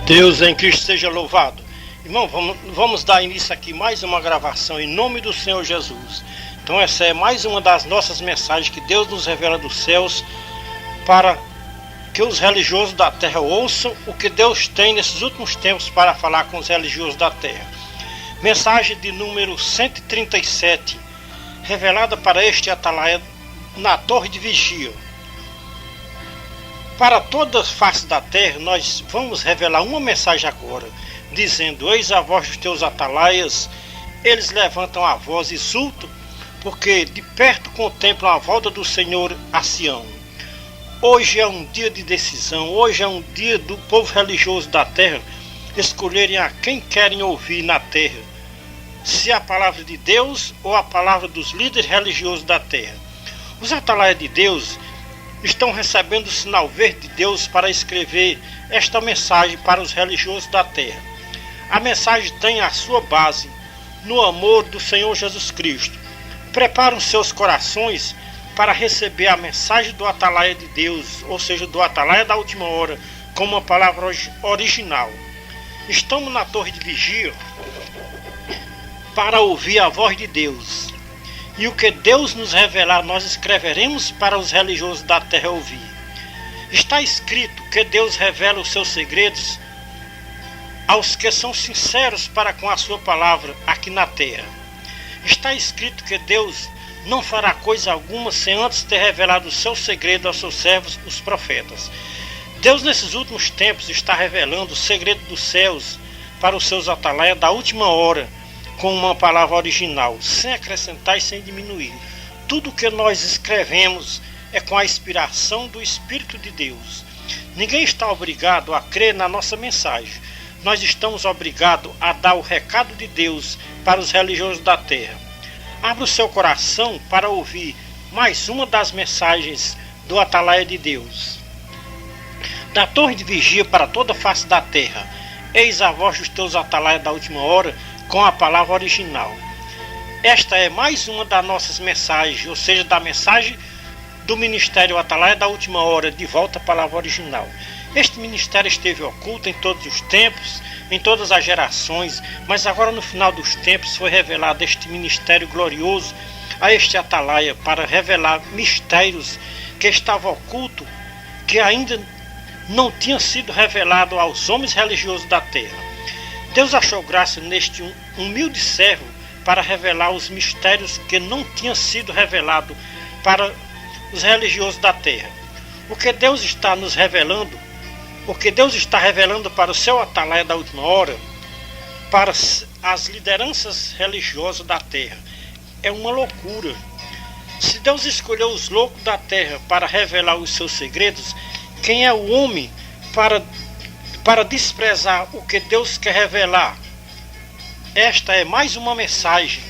Deus em Cristo seja louvado. Irmão, vamos dar início aqui mais uma gravação em nome do Senhor Jesus. Então essa é mais uma das nossas mensagens que Deus nos revela dos céus para que os religiosos da terra ouçam o que Deus tem nesses últimos tempos para falar com os religiosos da terra. Mensagem de número 137, revelada para este atalaia na torre de vigia. Para toda a face da terra, nós vamos revelar uma mensagem agora, dizendo: eis a voz dos teus atalaias, eles levantam a voz e exultam, porque de perto contemplam a volta do Senhor a Sião. Hoje é um dia de decisão, hoje é um dia do povo religioso da terra escolherem a quem querem ouvir na terra, se a palavra de Deus ou a palavra dos líderes religiosos da terra. Os atalaias de Deus estão recebendo o sinal verde de Deus para escrever esta mensagem para os religiosos da terra. A mensagem tem a sua base no amor do Senhor Jesus Cristo. Preparam seus corações para receber a mensagem do atalaia de Deus, ou seja, do atalaia da última hora, com uma palavra original. Estamos na torre de vigia para ouvir a voz de Deus. E o que Deus nos revelar, nós escreveremos para os religiosos da terra ouvir. Está escrito que Deus revela os seus segredos aos que são sinceros para com a sua palavra aqui na terra. Está escrito que Deus não fará coisa alguma sem antes ter revelado o seu segredo aos seus servos, os profetas. Deus nesses últimos tempos está revelando o segredo dos céus para os seus atalaias da última hora, com uma palavra original, sem acrescentar e sem diminuir. Tudo o que nós escrevemos é com a inspiração do Espírito de Deus. Ninguém está obrigado a crer na nossa mensagem. Nós estamos obrigados a dar o recado de Deus para os religiosos da terra. Abra o seu coração para ouvir mais uma das mensagens do atalaia de Deus. Da torre de vigia para toda a face da terra, eis a voz dos teus atalaias da última hora, com a palavra original. Esta é mais uma das nossas mensagens, ou seja, da mensagem do Ministério Atalaia da última hora, de volta à palavra original. Este ministério esteve oculto em todos os tempos, em todas as gerações, mas agora no final dos tempos foi revelado este ministério glorioso a este atalaia para revelar mistérios que estavam ocultos, que ainda não tinham sido revelados aos homens religiosos da terra. Deus achou graça neste humilde servo para revelar os mistérios que não tinham sido revelados para os religiosos da terra. O que Deus está nos revelando, o que Deus está revelando para o seu atalaia da última hora, para as lideranças religiosas da terra, é uma loucura. Se Deus escolheu os loucos da terra para revelar os seus segredos, quem é o homem para desprezar o que Deus quer revelar? Esta é mais uma mensagem.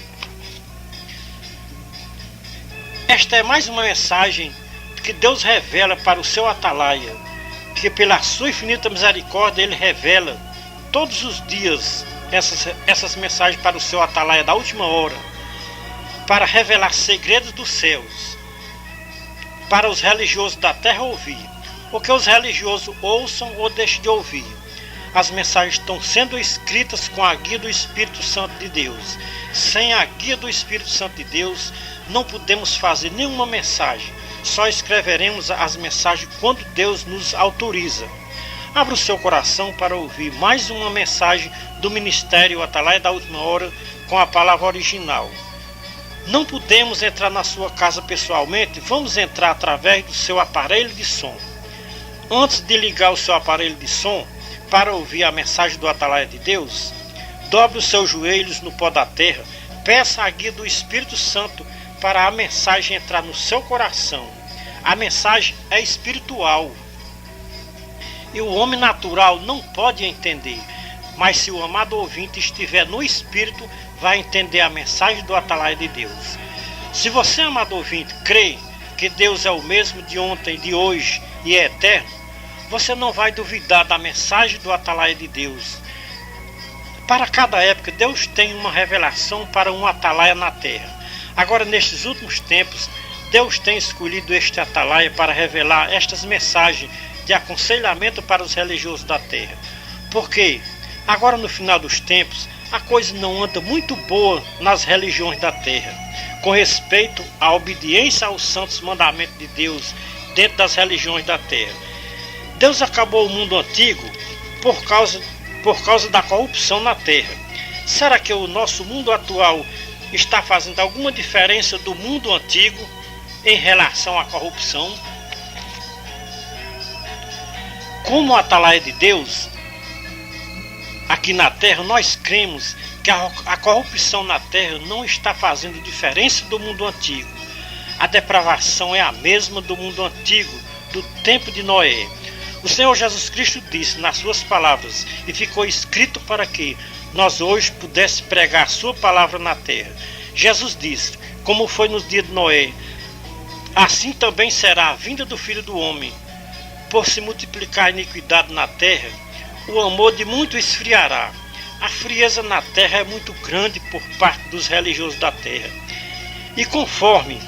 Esta é mais uma mensagem que Deus revela para o seu atalaia, que pela sua infinita misericórdia Ele revela todos os dias essas mensagens para o seu atalaia da última hora, para revelar segredos dos céus, para os religiosos da terra ouvir. O que os religiosos ouçam ou deixem de ouvir. As mensagens estão sendo escritas com a guia do Espírito Santo de Deus. Sem a guia do Espírito Santo de Deus, não podemos fazer nenhuma mensagem. Só escreveremos as mensagens quando Deus nos autoriza. Abra o seu coração para ouvir mais uma mensagem do Ministério Atalaia da última hora com a palavra original. Não podemos entrar na sua casa pessoalmente, vamos entrar através do seu aparelho de som. Antes de ligar o seu aparelho de som para ouvir a mensagem do atalaia de Deus, dobre os seus joelhos no pó da terra, peça a guia do Espírito Santo para a mensagem entrar no seu coração. A mensagem é espiritual e o homem natural não pode entender, mas se o amado ouvinte estiver no Espírito, vai entender a mensagem do atalaia de Deus. Se você, amado ouvinte, crê que Deus é o mesmo de ontem, de hoje e é eterno, você não vai duvidar da mensagem do atalaia de Deus. Para cada época, Deus tem uma revelação para um atalaia na terra. Agora, nestes últimos tempos, Deus tem escolhido este atalaia para revelar estas mensagens de aconselhamento para os religiosos da terra. Porque agora no final dos tempos a coisa não anda muito boa nas religiões da terra, com respeito à obediência aos santos mandamentos de Deus dentro das religiões da terra. Deus acabou o mundo antigo por causa da corrupção na terra. Será que o nosso mundo atual está fazendo alguma diferença do mundo antigo em relação à corrupção? Como atalaia de Deus, aqui na terra nós cremos que a corrupção na terra não está fazendo diferença do mundo antigo. A depravação é a mesma do mundo antigo, do tempo de Noé. O Senhor Jesus Cristo disse nas suas palavras, e ficou escrito para que nós hoje pudéssemos pregar a sua palavra na terra. Jesus disse, como foi nos dias de Noé, assim também será a vinda do Filho do Homem. Por se multiplicar a iniquidade na terra, o amor de muito esfriará. A frieza na terra é muito grande por parte dos religiosos da terra. E conforme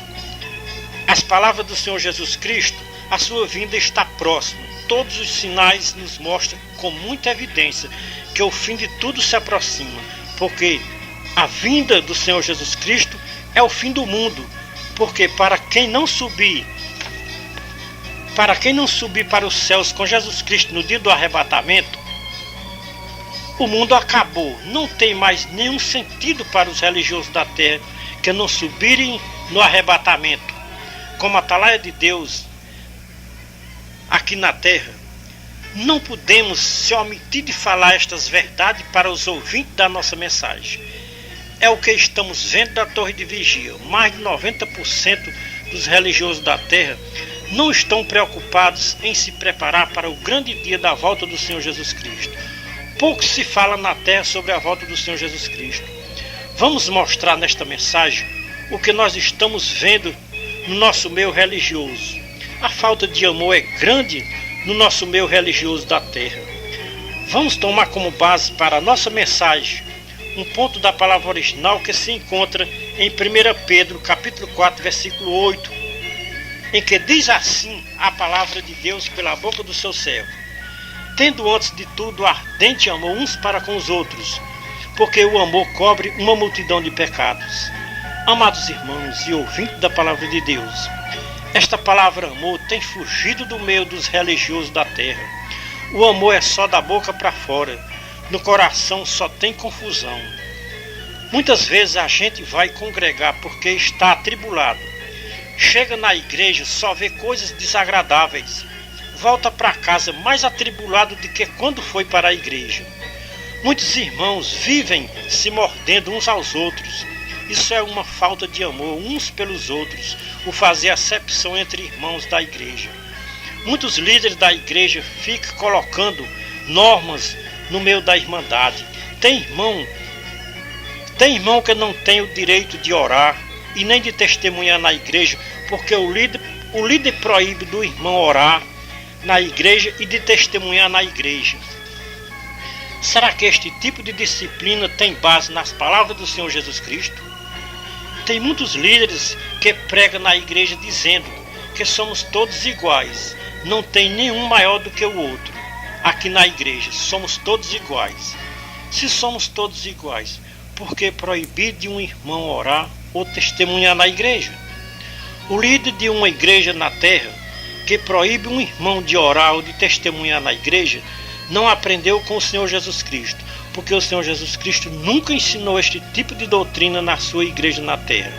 as palavras do Senhor Jesus Cristo, a sua vinda está próxima. Todos os sinais nos mostram com muita evidência que o fim de tudo se aproxima, porque a vinda do Senhor Jesus Cristo é o fim do mundo, porque para quem não subir para os céus com Jesus Cristo no dia do arrebatamento, o mundo acabou. Não tem mais nenhum sentido para os religiosos da terra que não subirem no arrebatamento. Como atalaia de Deus aqui na terra, não podemos se omitir de falar estas verdades para os ouvintes da nossa mensagem. É o que estamos vendo da torre de vigia. Mais de 90% dos religiosos da terra não estão preocupados em se preparar para o grande dia da volta do Senhor Jesus Cristo. Pouco se fala na terra sobre a volta do Senhor Jesus Cristo. Vamos mostrar nesta mensagem o que nós estamos vendo no nosso meio religioso. A falta de amor é grande no nosso meio religioso da terra. Vamos tomar como base para a nossa mensagem um ponto da palavra original que se encontra em 1 Pedro capítulo 4, versículo 8, em que diz assim a palavra de Deus pela boca do seu servo: tendo antes de tudo ardente amor uns para com os outros, porque o amor cobre uma multidão de pecados. Amados irmãos e ouvintes da palavra de Deus, esta palavra amor tem fugido do meio dos religiosos da terra. O amor é só da boca para fora, no coração só tem confusão. Muitas vezes a gente vai congregar porque está atribulado. Chega na igreja, só vê coisas desagradáveis. Volta para casa mais atribulado do que quando foi para a igreja. Muitos irmãos vivem se mordendo uns aos outros. Isso é uma falta de amor uns pelos outros, o fazer acepção entre irmãos da igreja. Muitos líderes da igreja ficam colocando normas no meio da irmandade. Tem irmão que não tem o direito de orar e nem de testemunhar na igreja, porque o líder proíbe do irmão orar na igreja e de testemunhar na igreja. Será que este tipo de disciplina tem base nas palavras do Senhor Jesus Cristo? Tem muitos líderes que pregam na igreja dizendo que somos todos iguais, não tem nenhum maior do que o outro. Aqui na igreja somos todos iguais. Se somos todos iguais, por que proibir de um irmão orar ou testemunhar na igreja? O líder de uma igreja na terra que proíbe um irmão de orar ou de testemunhar na igreja não aprendeu com o Senhor Jesus Cristo, porque o Senhor Jesus Cristo nunca ensinou este tipo de doutrina na sua igreja na terra.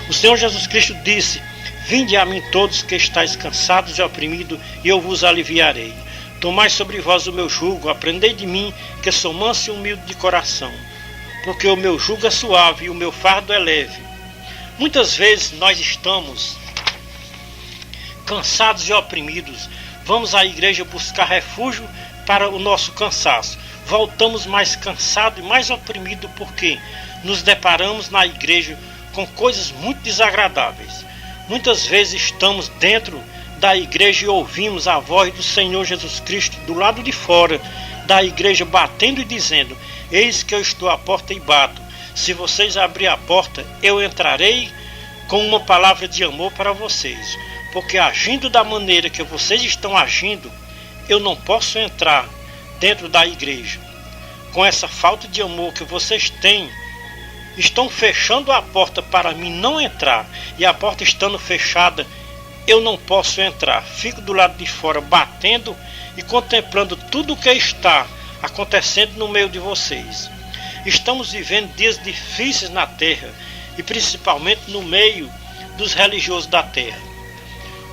O Senhor Jesus Cristo disse: vinde a mim todos que estáis cansados e oprimidos, e eu vos aliviarei. Tomai sobre vós o meu jugo, aprendei de mim, que sou manso e humilde de coração, porque o meu jugo é suave e o meu fardo é leve. Muitas vezes nós estamos cansados e oprimidos, vamos à igreja buscar refúgio para o nosso cansaço. Voltamos mais cansados e mais oprimidos porque nos deparamos na igreja com coisas muito desagradáveis. Muitas vezes estamos dentro da igreja e ouvimos a voz do Senhor Jesus Cristo do lado de fora da igreja batendo e dizendo: eis que eu estou à porta e bato. Se vocês abrirem a porta, eu entrarei com uma palavra de amor para vocês. Porque agindo da maneira que vocês estão agindo, eu não posso entrar dentro da igreja. Com essa falta de amor que vocês têm, estão fechando a porta para mim não entrar, e a porta estando fechada, eu não posso entrar. Fico do lado de fora batendo e contemplando tudo o que está acontecendo no meio de vocês. Estamos vivendo dias difíceis na terra, e principalmente no meio dos religiosos da terra.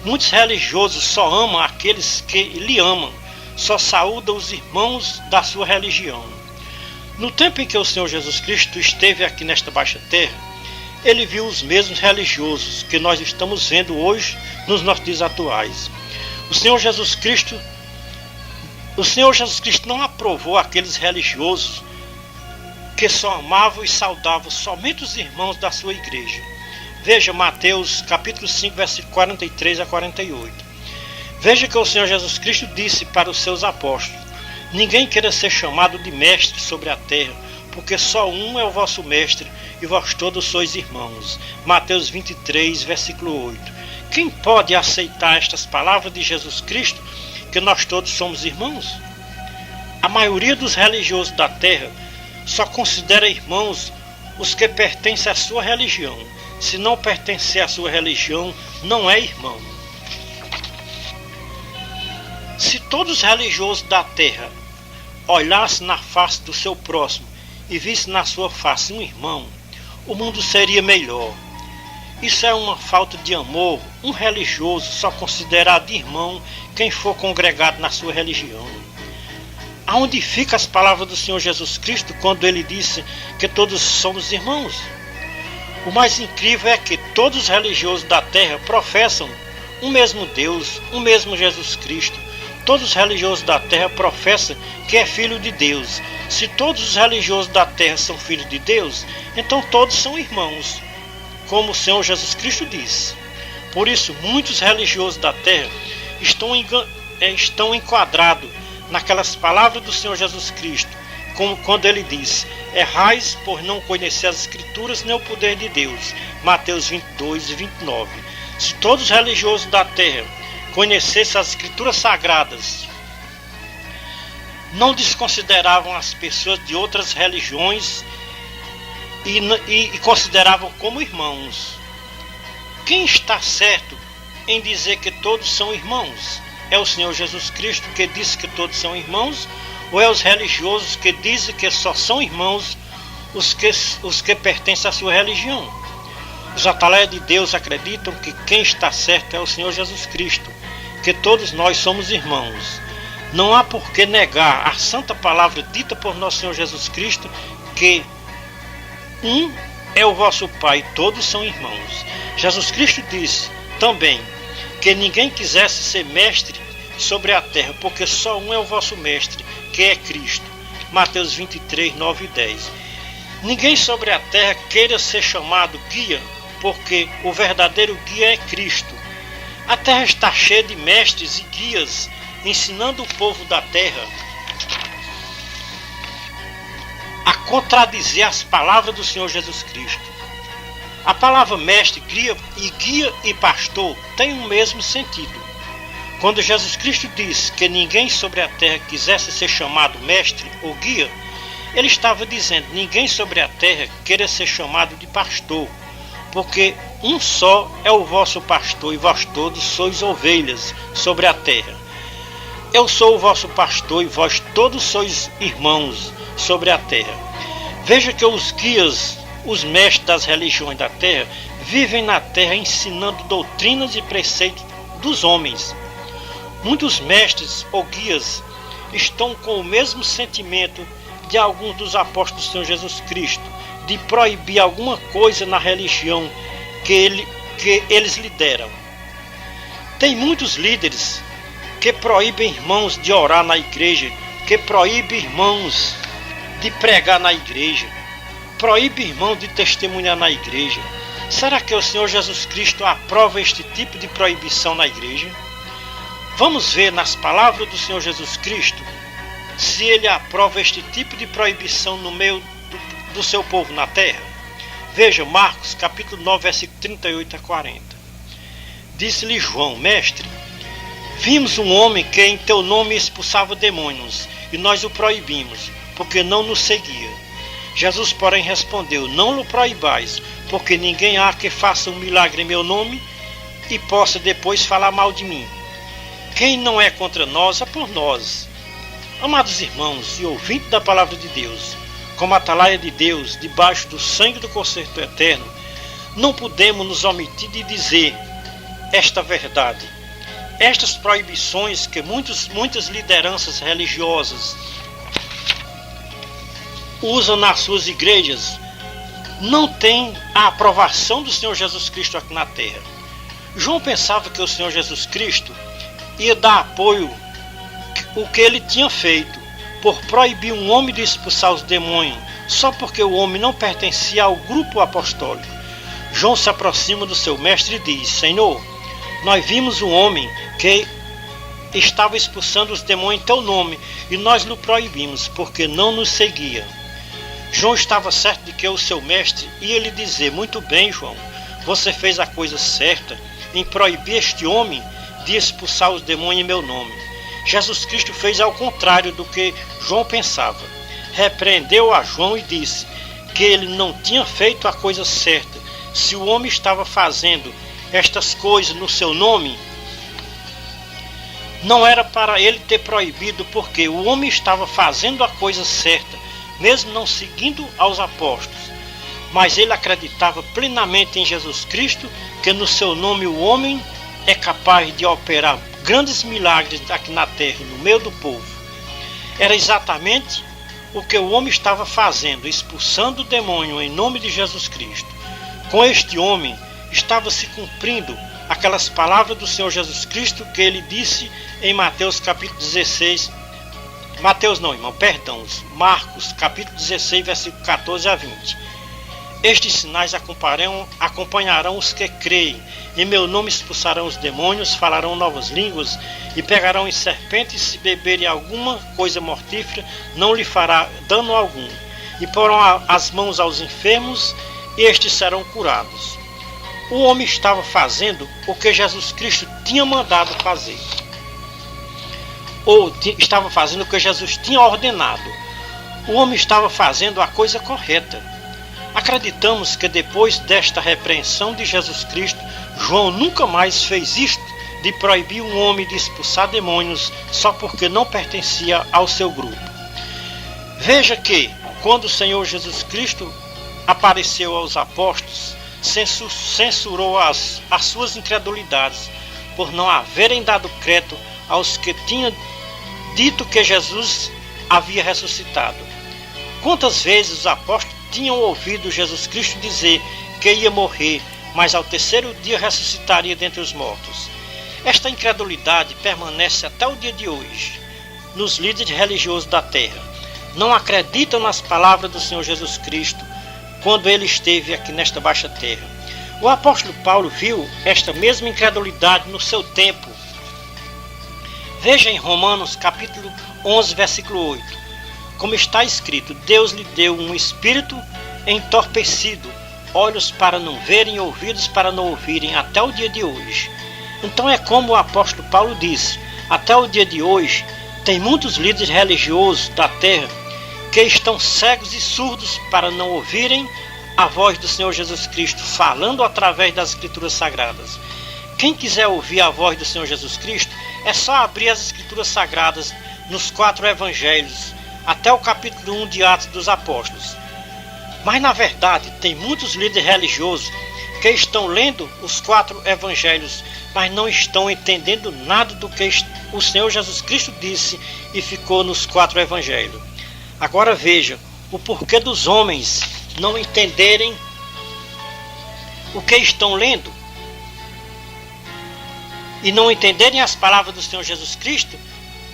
Muitos religiosos só amam aqueles que lhe amam, só saúdam os irmãos da sua religião. No tempo em que o Senhor Jesus Cristo esteve aqui nesta baixa terra, ele viu os mesmos religiosos que nós estamos vendo hoje nos nossos dias atuais. O Senhor Jesus Cristo não aprovou aqueles religiosos que só amavam e saudavam somente os irmãos da sua igreja. Veja Mateus capítulo 5, versículo 43 a 48. Veja que o Senhor Jesus Cristo disse para os seus apóstolos: ninguém queira ser chamado de mestre sobre a terra, porque só um é o vosso mestre, e vós todos sois irmãos. Mateus 23, versículo 8. Quem pode aceitar estas palavras de Jesus Cristo, que nós todos somos irmãos? A maioria dos religiosos da terra só considera irmãos os que pertencem à sua religião. Se não pertencer à sua religião, não é irmão. Se todos os religiosos da terra olhassem na face do seu próximo e vissem na sua face um irmão, o mundo seria melhor. Isso é uma falta de amor. Um religioso só considerado irmão quem for congregado na sua religião. Aonde ficam as palavras do Senhor Jesus Cristo quando ele disse que todos somos irmãos? O mais incrível é que todos os religiosos da terra professam um mesmo Deus, um mesmo Jesus Cristo. Todos os religiosos da terra professam que é filho de Deus. Se todos os religiosos da terra são filhos de Deus, então todos são irmãos, como o Senhor Jesus Cristo disse. Por isso, muitos religiosos da terra estão enquadrados naquelas palavras do Senhor Jesus Cristo, como quando ele disse: errais por não conhecer as Escrituras nem o poder de Deus. Mateus 22 e 29. Se todos os religiosos da terra conhecessem as Escrituras sagradas, não desconsideravam as pessoas de outras religiões e consideravam como irmãos. Quem está certo em dizer que todos são irmãos? É o Senhor Jesus Cristo que disse que todos são irmãos, ou é os religiosos que dizem que só são irmãos os que pertencem à sua religião? Os atalaias de Deus acreditam que quem está certo é o Senhor Jesus Cristo, que todos nós somos irmãos. Não há por que negar a santa palavra dita por nosso Senhor Jesus Cristo, que um é o vosso Pai, todos são irmãos. Jesus Cristo disse também que ninguém quisesse ser mestre sobre a terra, porque só um é o vosso mestre, que é Cristo. Mateus 23, 9 e 10. Ninguém sobre a terra queira ser chamado guia, porque o verdadeiro guia é Cristo. A terra está cheia de mestres e guias, ensinando o povo da terra a contradizer as palavras do Senhor Jesus Cristo. A palavra mestre, guia e pastor tem o mesmo sentido. Quando Jesus Cristo disse que ninguém sobre a terra quisesse ser chamado mestre ou guia, ele estava dizendo: ninguém sobre a terra queira ser chamado de pastor, porque um só é o vosso pastor, e vós todos sois ovelhas sobre a terra. Eu sou o vosso pastor, e vós todos sois irmãos sobre a terra. Veja que os guias, os mestres das religiões da terra, vivem na terra ensinando doutrinas e preceitos dos homens. Muitos mestres ou guias estão com o mesmo sentimento de alguns dos apóstolos do Senhor Jesus Cristo, de proibir alguma coisa na religião que eles lideram. Tem muitos líderes que proíbem irmãos de orar na igreja, que proíbem irmãos de pregar na igreja, proíbe irmão de testemunhar na igreja. Será que o Senhor Jesus Cristo aprova este tipo de proibição na igreja? Vamos ver nas palavras do Senhor Jesus Cristo se ele aprova este tipo de proibição no meio do seu povo na terra. Veja Marcos capítulo 9, versículo 38 a 40. Disse-lhe João: mestre, Vimos um homem que em teu nome expulsava demônios, e nós o proibimos, porque não nos seguia. Jesus, porém, respondeu: não o proibais, porque ninguém há que faça um milagre em meu nome e possa depois falar mal de mim. Quem não é contra nós é por nós. Amados irmãos e ouvintes da palavra de Deus, como atalaia de Deus, debaixo do sangue do concerto eterno, não podemos nos omitir de dizer esta verdade. Estas proibições que muitas lideranças religiosas usam nas suas igrejas não têm a aprovação do Senhor Jesus Cristo aqui na terra. João pensava que o Senhor Jesus Cristo ia dar apoio o que ele tinha feito por proibir um homem de expulsar os demônios só porque o homem não pertencia ao grupo apostólico. João se aproxima do seu mestre e diz: Senhor, nós vimos um homem que estava expulsando os demônios em teu nome e nós lhe proibimos porque não nos seguia. João estava certo de que o seu mestre ia lhe dizer: muito bem, João, você fez a coisa certa em proibir este homem de expulsar os demônios em meu nome. Jesus Cristo fez ao contrário do que João pensava. Repreendeu a João e disse que ele não tinha feito a coisa certa. Se o homem estava fazendo estas coisas no seu nome, não era para ele ter proibido, porque o homem estava fazendo a coisa certa, mesmo não seguindo aos apóstolos. Mas ele acreditava plenamente em Jesus Cristo, que no seu nome o homem é capaz de operar grandes milagres aqui na terra, no meio do povo. Era exatamente o que o homem estava fazendo, expulsando o demônio em nome de Jesus Cristo. Com este homem estava se cumprindo aquelas palavras do Senhor Jesus Cristo que ele disse em Mateus capítulo 16, Marcos capítulo 16, versículo 14 a 20. Estes sinais acompanharão os que creem. Em meu nome expulsarão os demônios, falarão novas línguas e pegarão em serpentes, se beberem alguma coisa mortífera, não lhe fará dano algum. E porão as mãos aos enfermos, e estes serão curados. O homem estava fazendo o que Jesus Cristo tinha mandado fazer. Ou estava fazendo o que Jesus tinha ordenado. O homem estava fazendo a coisa correta. Acreditamos que depois desta repreensão de Jesus Cristo, João nunca mais fez isto de proibir um homem de expulsar demônios só porque não pertencia ao seu grupo. Veja que, quando o Senhor Jesus Cristo apareceu aos apóstolos, censurou as suas incredulidades por não haverem dado crédito aos que tinham dito que Jesus havia ressuscitado. Quantas vezes os apóstolos tinham ouvido Jesus Cristo dizer que ia morrer, mas ao terceiro dia ressuscitaria dentre os mortos? Esta incredulidade permanece até o dia de hoje nos líderes religiosos da terra. Não acreditam nas palavras do Senhor Jesus Cristo quando ele esteve aqui nesta baixa terra. O apóstolo Paulo viu esta mesma incredulidade no seu tempo. Veja em Romanos capítulo 11, versículo 8. Como está escrito: Deus lhe deu um espírito entorpecido, olhos para não verem, ouvidos para não ouvirem, até o dia de hoje. Então é como o apóstolo Paulo disse: até o dia de hoje, tem muitos líderes religiosos da terra que estão cegos e surdos para não ouvirem a voz do Senhor Jesus Cristo falando através das Escrituras Sagradas. Quem quiser ouvir a voz do Senhor Jesus Cristo, é só abrir as Escrituras Sagradas nos 4 Evangelhos, até o capítulo 1 de Atos dos Apóstolos. Mas na verdade, tem muitos líderes religiosos que estão lendo os 4 Evangelhos, mas não estão entendendo nada do que o Senhor Jesus Cristo disse e ficou nos 4 Evangelhos. Agora veja o porquê dos homens não entenderem o que estão lendo e não entenderem as palavras do Senhor Jesus Cristo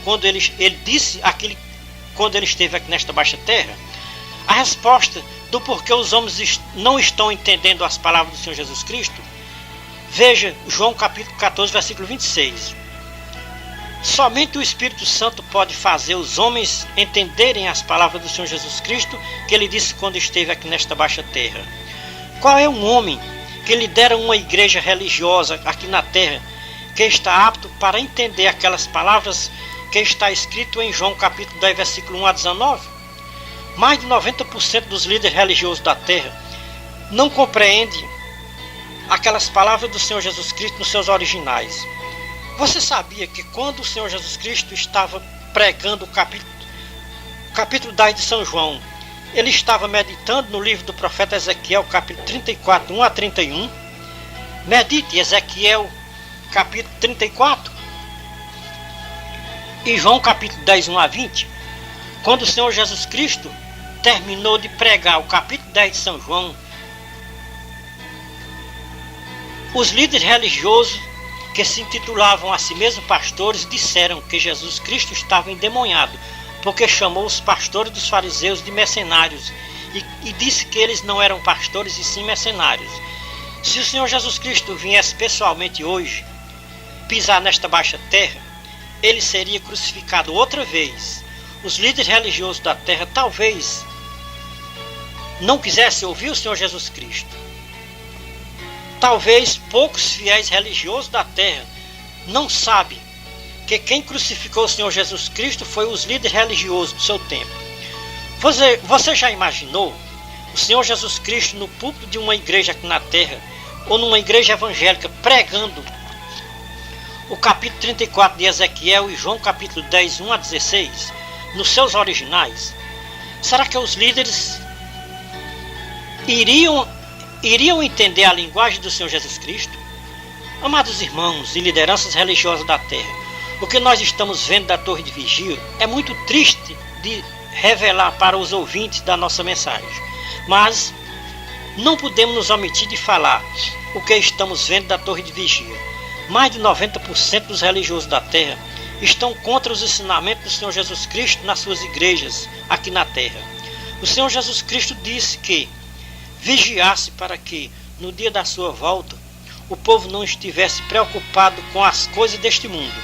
quando ele disse aquilo, quando ele esteve aqui nesta baixa terra. A resposta do porquê os homens não estão entendendo as palavras do Senhor Jesus Cristo, veja João capítulo 14, versículo 26. Somente o Espírito Santo pode fazer os homens entenderem as palavras do Senhor Jesus Cristo que ele disse quando esteve aqui nesta baixa terra. Qual é um homem que lidera uma igreja religiosa aqui na terra que está apto para entender aquelas palavras que está escrito em João capítulo 10, versículo 1 a 19? Mais de 90% dos líderes religiosos da terra não compreendem aquelas palavras do Senhor Jesus Cristo nos seus originais. Você sabia que quando o Senhor Jesus Cristo estava pregando o capítulo 10 de São João, ele estava meditando no livro do profeta Ezequiel, capítulo 34, 1 a 31? Medite Ezequiel, capítulo 34, e João, capítulo 10, 1 a 20. Quando o Senhor Jesus Cristo terminou de pregar o capítulo 10 de São João, os líderes religiosos que se intitulavam a si mesmos pastores disseram que Jesus Cristo estava endemoniado, porque chamou os pastores dos fariseus de mercenários e disse que eles não eram pastores e sim mercenários. Se o Senhor Jesus Cristo viesse pessoalmente hoje pisar nesta baixa terra, ele seria crucificado outra vez. Os líderes religiosos da terra talvez não quisessem ouvir o Senhor Jesus Cristo. Talvez poucos fiéis religiosos da terra não sabem que quem crucificou o Senhor Jesus Cristo foi os líderes religiosos do seu tempo. Você já imaginou o Senhor Jesus Cristo no púlpito de uma igreja aqui na terra, ou numa igreja evangélica, pregando o capítulo 34 de Ezequiel e João capítulo 10, 1 a 16, nos seus originais? Será que os líderes iriam entender a linguagem do Senhor Jesus Cristo? Amados irmãos e lideranças religiosas da terra, o que nós estamos vendo da torre de vigia é muito triste de revelar para os ouvintes da nossa mensagem, mas não podemos nos omitir de falar o que estamos vendo da torre de vigia. Mais de 90% dos religiosos da terra estão contra os ensinamentos do Senhor Jesus Cristo nas suas igrejas aqui na terra. O Senhor Jesus Cristo disse que vigiasse para que, no dia da sua volta, o povo não estivesse preocupado com as coisas deste mundo.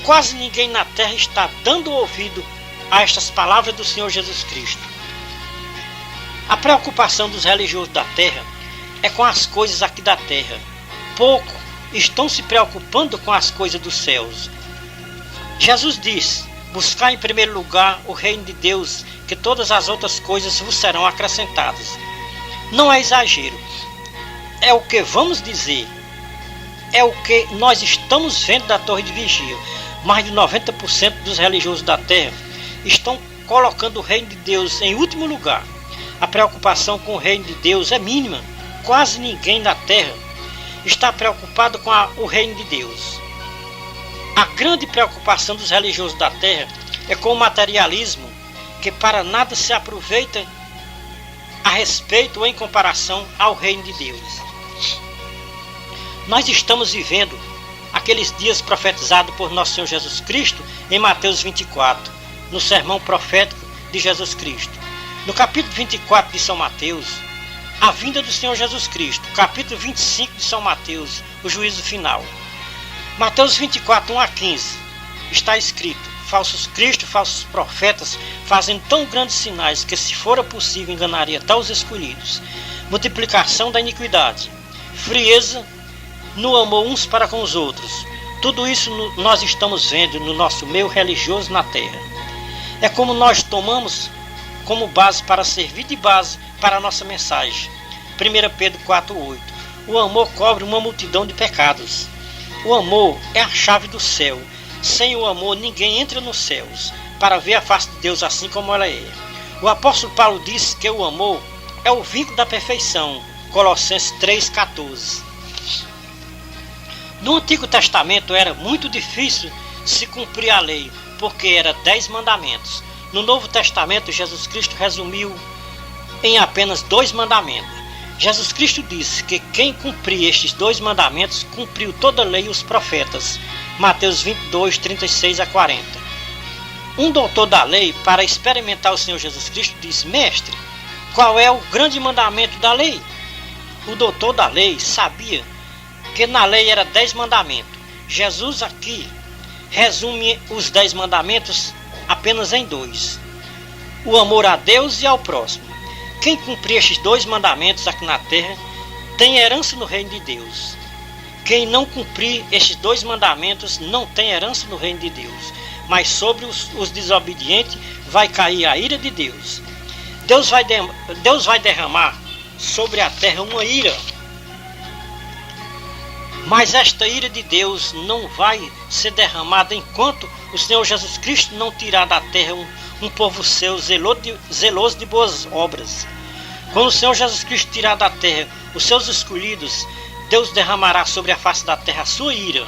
Quase ninguém na terra está dando ouvido a estas palavras do Senhor Jesus Cristo. A preocupação dos religiosos da terra é com as coisas aqui da terra. Pouco estão se preocupando com as coisas dos céus. Jesus diz: buscar em primeiro lugar o reino de Deus, que todas as outras coisas vos serão acrescentadas. Não é exagero. É o que vamos dizer. É o que nós estamos vendo da torre de vigia. Mais de 90% dos religiosos da terra estão colocando o reino de Deus em último lugar. A preocupação com o reino de Deus é mínima. Quase ninguém na terra está preocupado com o reino de Deus. A grande preocupação dos religiosos da terra é com o materialismo, que para nada se aproveita a respeito ou em comparação ao reino de Deus. Nós estamos vivendo aqueles dias profetizados por nosso Senhor Jesus Cristo em Mateus 24, no sermão profético de Jesus Cristo. No capítulo 24 de São Mateus, a vinda do Senhor Jesus Cristo. Capítulo 25 de São Mateus, o juízo final. Mateus 24, 1 a 15, está escrito: falsos cristos, falsos profetas, fazem tão grandes sinais que, se fora possível, enganaria até os escolhidos. Multiplicação da iniquidade, frieza no amor uns para com os outros. Tudo isso nós estamos vendo no nosso meio religioso na terra. É como nós tomamos como base para servir de base para a nossa mensagem. 1 Pedro 4,8. O amor cobre uma multidão de pecados. O amor é a chave do céu. Sem o amor ninguém entra nos céus para ver a face de Deus assim como ela é. O apóstolo Paulo disse que o amor é o vínculo da perfeição. Colossenses 3,14. No Antigo Testamento era muito difícil se cumprir a lei, porque era 10 mandamentos. No Novo Testamento, Jesus Cristo resumiu em apenas 2 mandamentos. Jesus Cristo disse que quem cumprir estes 2 mandamentos cumpriu toda a lei e os profetas. Mateus 22, 36 a 40. Um doutor da lei, para experimentar o Senhor Jesus Cristo, disse: mestre, qual é o grande mandamento da lei? O doutor da lei sabia que na lei era 10 mandamentos. Jesus aqui resume os 10 mandamentos apenas em 2. O amor a Deus e ao próximo. Quem cumprir estes 2 mandamentos aqui na terra tem herança no reino de Deus. Quem não cumprir estes 2 mandamentos não tem herança no reino de Deus, mas sobre os desobedientes vai cair a ira de Deus. Deus vai derramar sobre a terra uma ira, mas esta ira de Deus não vai ser derramada enquanto o Senhor Jesus Cristo não tirar da terra um povo seu zeloso de boas obras. Quando o Senhor Jesus Cristo tirar da terra os seus escolhidos, Deus derramará sobre a face da terra a sua ira.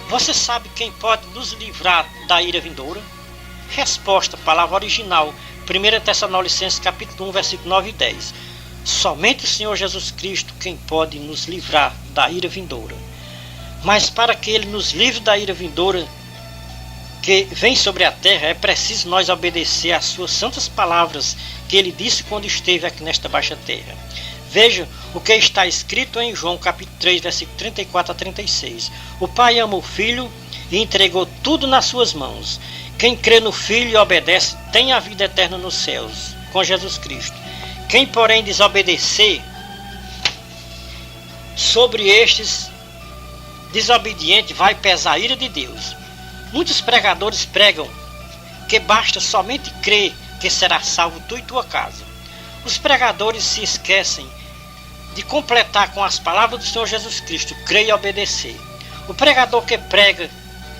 Você sabe quem pode nos livrar da ira vindoura? Resposta, palavra original, 1 Tessalonicenses capítulo 1, versículo 9 e 10. Somente o Senhor Jesus Cristo quem pode nos livrar da ira vindoura. Mas para que Ele nos livre da ira vindoura que vem sobre a terra, é preciso nós obedecer às suas santas palavras que Ele disse quando esteve aqui nesta baixa terra. Veja o que está escrito em João capítulo 3, versículo 34 a 36. O Pai ama o Filho e entregou tudo nas suas mãos. Quem crê no Filho e obedece tem a vida eterna nos céus, com Jesus Cristo. Quem, porém, desobedecer, sobre estes desobedientes vai pesar a ira de Deus. Muitos pregadores pregam que basta somente crer que será salvo tu e tua casa. Os pregadores se esquecem de completar com as palavras do Senhor Jesus Cristo, crer e obedecer. O pregador que prega,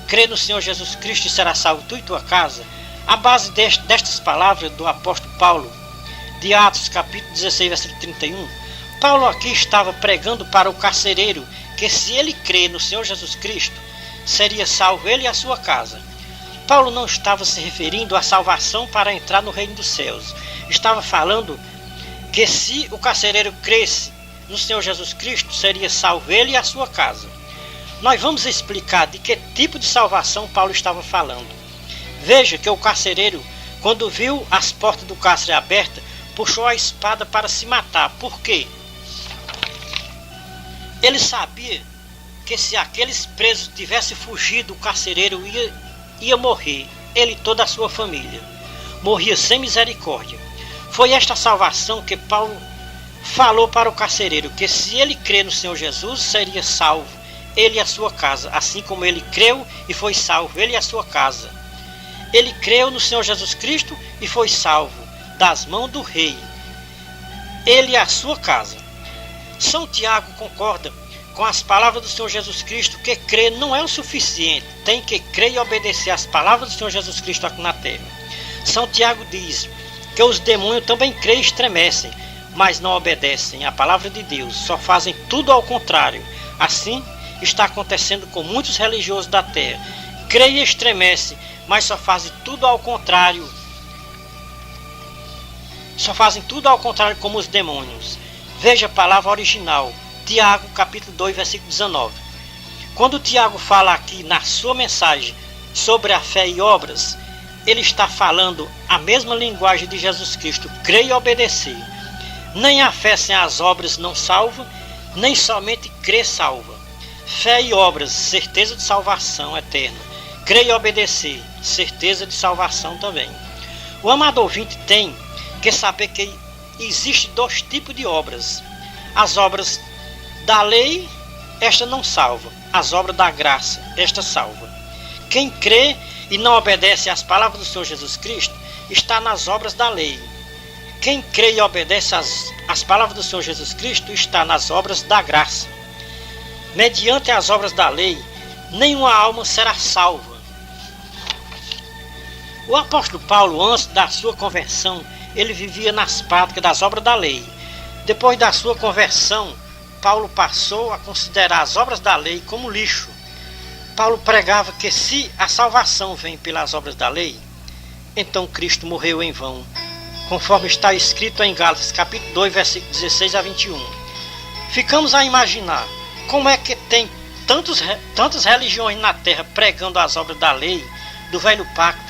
crê no Senhor Jesus Cristo e será salvo tu e tua casa, a base destas palavras do apóstolo Paulo, de Atos capítulo 16, versículo 31, Paulo aqui estava pregando para o carcereiro que se ele crê no Senhor Jesus Cristo, seria salvo ele e a sua casa. Paulo não estava se referindo à salvação para entrar no reino dos céus. Estava falando que se o carcereiro cresce no Senhor Jesus Cristo, seria salvo ele e a sua casa. Nós vamos explicar de que tipo de salvação Paulo estava falando. Veja que o carcereiro, quando viu as portas do cárcere abertas, puxou a espada para se matar. Por quê? Ele sabia que se aqueles presos tivessem fugido, o carcereiro ia morrer, ele e toda a sua família. Morria sem misericórdia. Foi esta salvação que Paulo falou para o carcereiro, que se ele crer no Senhor Jesus, seria salvo, ele e a sua casa, assim como ele creu e foi salvo, ele e a sua casa. Ele creu no Senhor Jesus Cristo e foi salvo das mãos do rei, ele e a sua casa. São Tiago concorda com as palavras do Senhor Jesus Cristo que crer não é o suficiente, tem que crer e obedecer às palavras do Senhor Jesus Cristo aqui na terra. São Tiago diz que os demônios também creem e estremecem, mas não obedecem à palavra de Deus, só fazem tudo ao contrário. Assim está acontecendo com muitos religiosos da terra. Creem e estremecem, mas só fazem tudo ao contrário. Só fazem tudo ao contrário como os demônios. Veja a palavra original, Tiago capítulo 2, versículo 19. Quando Tiago fala aqui na sua mensagem sobre a fé e obras, ele está falando a mesma linguagem de Jesus Cristo, crer e obedecer. Nem a fé sem as obras não salva, nem somente crer salva. Fé e obras, certeza de salvação eterna. Crer e obedecer, certeza de salvação também. O amado ouvinte tem que saber que existem 2 tipos de obras. As obras da lei, esta não salva. As obras da graça, esta salva. Quem crê e não obedece às palavras do Senhor Jesus Cristo, está nas obras da lei. Quem crê e obedece às palavras do Senhor Jesus Cristo, está nas obras da graça. Mediante as obras da lei, nenhuma alma será salva. O apóstolo Paulo, antes da sua conversão, ele vivia nas práticas das obras da lei. Depois da sua conversão, Paulo passou a considerar as obras da lei como lixo. Paulo pregava que se a salvação vem pelas obras da lei, então Cristo morreu em vão, conforme está escrito em Gálatas capítulo 2, versículo 16 a 21. Ficamos a imaginar como é que tem tantas religiões na terra pregando as obras da lei, do velho pacto.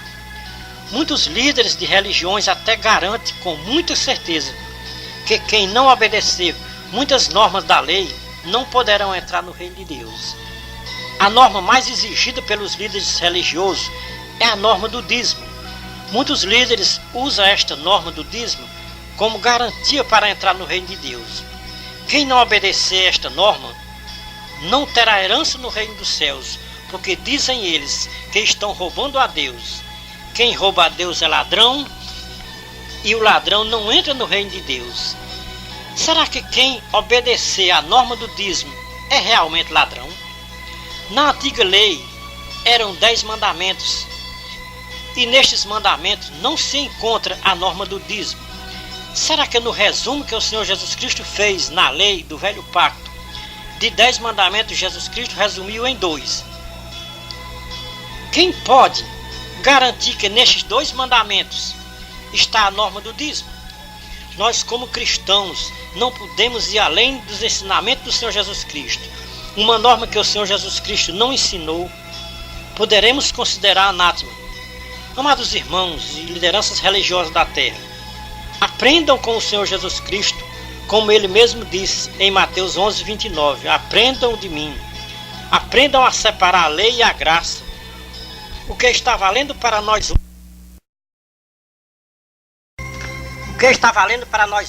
Muitos líderes de religiões até garantem com muita certeza que quem não obedecer muitas normas da lei não poderão entrar no reino de Deus. A norma mais exigida pelos líderes religiosos é a norma do dízimo. Muitos líderes usam esta norma do dízimo como garantia para entrar no reino de Deus. Quem não obedecer esta norma não terá herança no reino dos céus, porque dizem eles que estão roubando a Deus. Quem rouba a Deus é ladrão, e o ladrão não entra no reino de Deus. Será que quem obedecer à norma do dízimo é realmente ladrão? Na antiga lei eram 10 mandamentos, e nestes mandamentos não se encontra a norma do dízimo. Será que no resumo que o Senhor Jesus Cristo fez na lei do velho pacto, de 10 mandamentos, Jesus Cristo resumiu em 2? Quem pode garantir que nestes 2 mandamentos está a norma do dízimo? Nós, como cristãos, não podemos ir além dos ensinamentos do Senhor Jesus Cristo. Uma norma que o Senhor Jesus Cristo não ensinou, poderemos considerar anátema. Amados irmãos e lideranças religiosas da terra, aprendam com o Senhor Jesus Cristo, como ele mesmo disse em Mateus 11:29, aprendam de mim, aprendam a separar a lei e a graça. O que está valendo para nós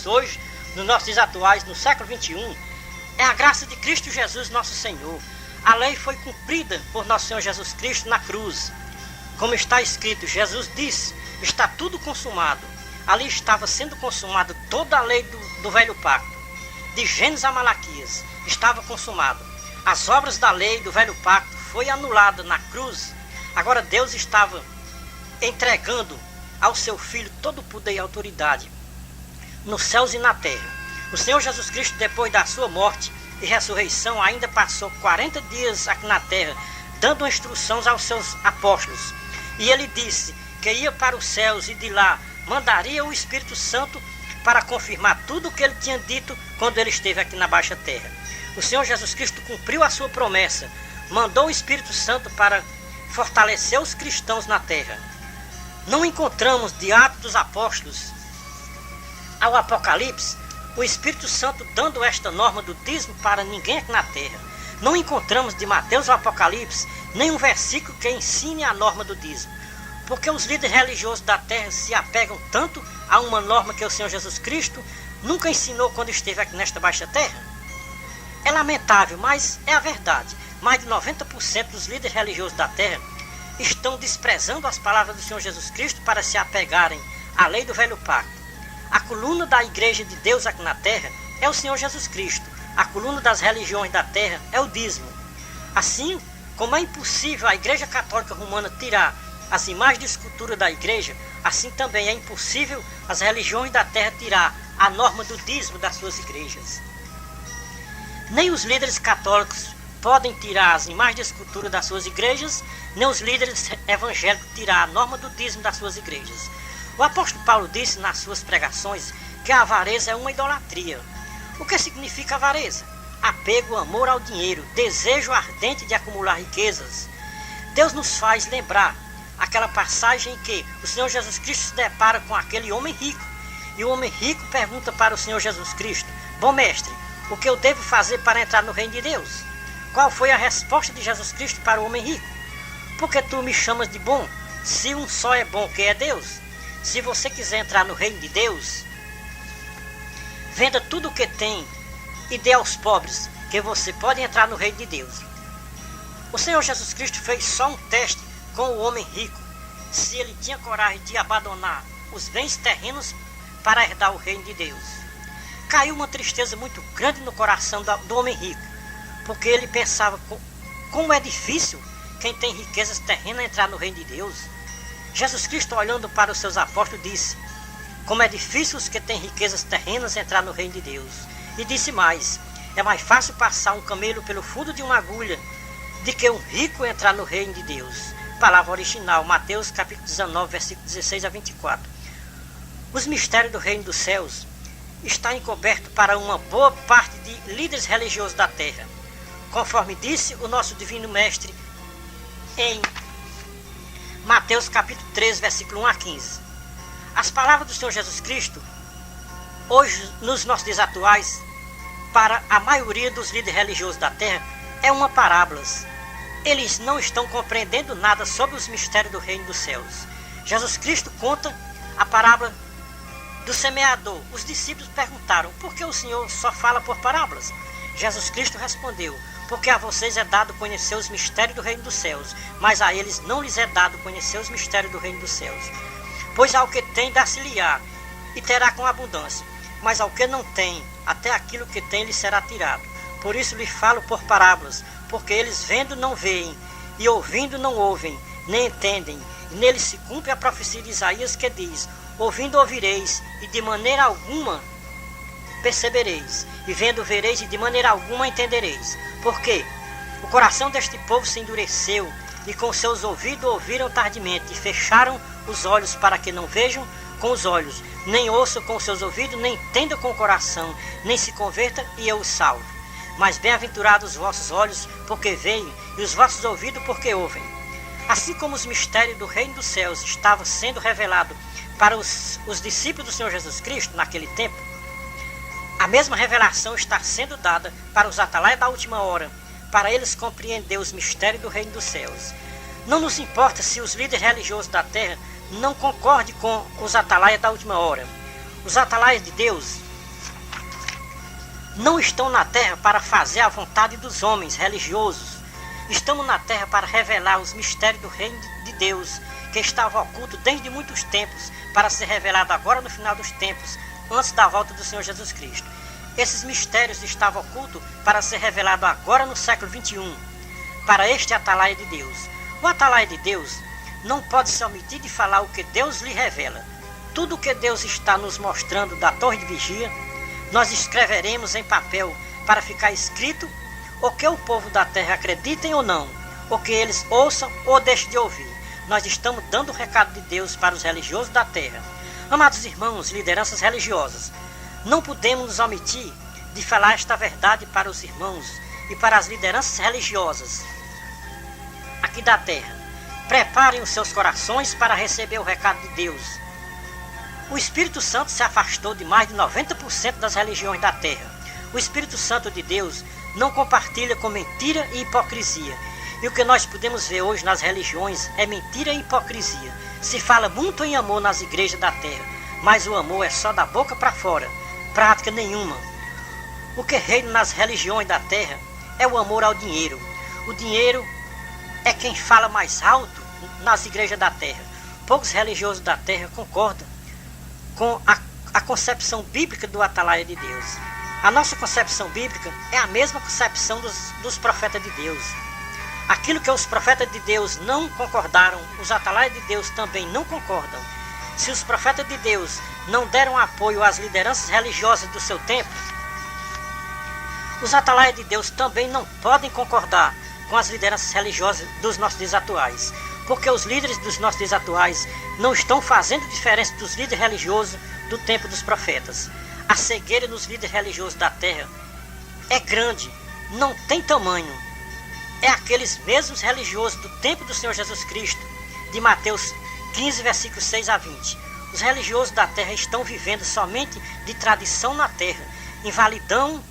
hoje, nos nossos dias atuais, no século 21, é a graça de Cristo Jesus, nosso Senhor. A lei foi cumprida por nosso Senhor Jesus Cristo na cruz. Como está escrito, Jesus disse, está tudo consumado. Ali estava sendo consumado toda a lei do velho pacto. De Gênesis a Malaquias, estava consumado. As obras da lei do velho pacto foi anulada na cruz. Agora Deus estava entregando ao seu Filho todo o poder e autoridade nos céus e na terra. O Senhor Jesus Cristo, depois da sua morte e ressurreição, ainda passou 40 dias aqui na terra, dando instruções aos seus apóstolos. E ele disse que ia para os céus e de lá mandaria o Espírito Santo para confirmar tudo o que ele tinha dito quando ele esteve aqui na Baixa Terra. O Senhor Jesus Cristo cumpriu a sua promessa, mandou o Espírito Santo para fortalecer os cristãos na terra. Não encontramos de Atos dos Apóstolos ao Apocalipse o Espírito Santo dando esta norma do dízimo para ninguém aqui na terra. Não encontramos de Mateus ao Apocalipse nenhum versículo que ensine a norma do dízimo. Porque os líderes religiosos da terra se apegam tanto a uma norma que o Senhor Jesus Cristo nunca ensinou quando esteve aqui nesta baixa terra? É lamentável, mas é a verdade. Mais de 90% dos líderes religiosos da terra estão desprezando as palavras do Senhor Jesus Cristo para se apegarem à lei do velho pacto. A coluna da igreja de Deus aqui na terra é o Senhor Jesus Cristo. A coluna das religiões da terra é o dízimo. Assim como é impossível a Igreja Católica Romana tirar as imagens de escultura da igreja, assim também é impossível as religiões da terra tirar a norma do dízimo das suas igrejas. Nem os líderes católicos podem tirar as imagens de escultura das suas igrejas, nem os líderes evangélicos tirar a norma do dízimo das suas igrejas. O apóstolo Paulo disse nas suas pregações que a avareza é uma idolatria. O que significa avareza? Apego, amor ao dinheiro, desejo ardente de acumular riquezas. Deus nos faz lembrar aquela passagem em que o Senhor Jesus Cristo se depara com aquele homem rico. E o homem rico pergunta para o Senhor Jesus Cristo: bom mestre, o que eu devo fazer para entrar no reino de Deus? Qual foi a resposta de Jesus Cristo para o homem rico? Porque tu me chamas de bom, se um só é bom, que é Deus? Se você quiser entrar no reino de Deus, venda tudo o que tem e dê aos pobres, que você pode entrar no reino de Deus. O Senhor Jesus Cristo fez só um teste com o homem rico, se ele tinha coragem de abandonar os bens terrenos para herdar o reino de Deus. Caiu uma tristeza muito grande no coração do homem rico, porque ele pensava, como é difícil quem tem riquezas terrenas entrar no reino de Deus. Jesus Cristo, olhando para os seus apóstolos, disse: como é difícil os que têm riquezas terrenas entrar no reino de Deus. E disse mais: é mais fácil passar um camelo pelo fundo de uma agulha do que um rico entrar no reino de Deus. Palavra original, Mateus capítulo 19, versículo 16 a 24. Os mistérios do reino dos céus está encoberto para uma boa parte de líderes religiosos da terra, conforme disse o nosso divino mestre em Mateus capítulo 13, versículo 1 a 15. As palavras do Senhor Jesus Cristo, hoje nos nossos dias atuais, para a maioria dos líderes religiosos da terra, é uma parábola. Eles não estão compreendendo nada sobre os mistérios do reino dos céus. Jesus Cristo conta a parábola do semeador. Os discípulos perguntaram: por que o Senhor só fala por parábolas? Jesus Cristo respondeu: Porque a vocês é dado conhecer os mistérios do reino dos céus, mas a eles não lhes é dado conhecer os mistérios do reino dos céus. Pois ao que tem dá-se-lhe-á, e terá com abundância, mas ao que não tem, até aquilo que tem lhe será tirado. Por isso lhe falo por parábolas, porque eles vendo não veem, e ouvindo não ouvem, nem entendem. E nele se cumpre a profecia de Isaías que diz: ouvindo ouvireis, e de maneira alguma percebereis, e vendo vereis, e de maneira alguma entendereis. Porque o coração deste povo se endureceu, e com seus ouvidos ouviram tardiamente, e fecharam os olhos para que não vejam com os olhos, nem ouçam com os seus ouvidos, nem entendam com o coração, nem se converta, e eu os salvo. Mas bem-aventurados os vossos olhos, porque veem, e os vossos ouvidos, porque ouvem. Assim como os mistérios do reino dos céus estavam sendo revelados para os discípulos do Senhor Jesus Cristo naquele tempo, a mesma revelação está sendo dada para os atalaias da última hora, para eles compreender os mistérios do reino dos céus. Não nos importa se os líderes religiosos da terra não concordem com os atalaias da última hora. Os atalaias de Deus não estão na terra para fazer a vontade dos homens religiosos. Estamos na terra para revelar os mistérios do reino de Deus, que estava oculto desde muitos tempos, para ser revelado agora no final dos tempos, antes da volta do Senhor Jesus Cristo. Esses mistérios estavam ocultos para ser revelado agora no século 21, para este atalaia de Deus. O atalaia de Deus não pode se omitir de falar o que Deus lhe revela. Tudo o que Deus está nos mostrando da torre de vigia, nós escreveremos em papel para ficar escrito o que o povo da terra acreditem ou não, o que eles ouçam ou deixem de ouvir. Nós estamos dando o recado de Deus para os religiosos da terra. Amados irmãos, lideranças religiosas, não podemos nos omitir de falar esta verdade para os irmãos e para as lideranças religiosas aqui da terra. Preparem os seus corações para receber o recado de Deus. O Espírito Santo se afastou de mais de 90% das religiões da terra. O Espírito Santo de Deus não compartilha com mentira e hipocrisia. E o que nós podemos ver hoje nas religiões é mentira e hipocrisia. Se fala muito em amor nas igrejas da terra, mas o amor é só da boca para fora, prática nenhuma. O que reina nas religiões da terra é o amor ao dinheiro. O dinheiro é quem fala mais alto nas igrejas da terra. Poucos religiosos da terra concordam com a concepção bíblica do atalaia de Deus. A nossa concepção bíblica é a mesma concepção dos profetas de Deus. Aquilo que os profetas de Deus não concordaram, os atalaias de Deus também não concordam. Se os profetas de Deus não deram apoio às lideranças religiosas do seu tempo, os atalaias de Deus também não podem concordar com as lideranças religiosas dos nossos dias atuais. Porque os líderes dos nossos dias atuais não estão fazendo diferença dos líderes religiosos do tempo dos profetas. A cegueira nos líderes religiosos da terra é grande, não tem tamanho. É aqueles mesmos religiosos do tempo do Senhor Jesus Cristo, de Mateus 15, versículos 6 a 20. Os religiosos da terra estão vivendo somente de tradição na terra, invalidando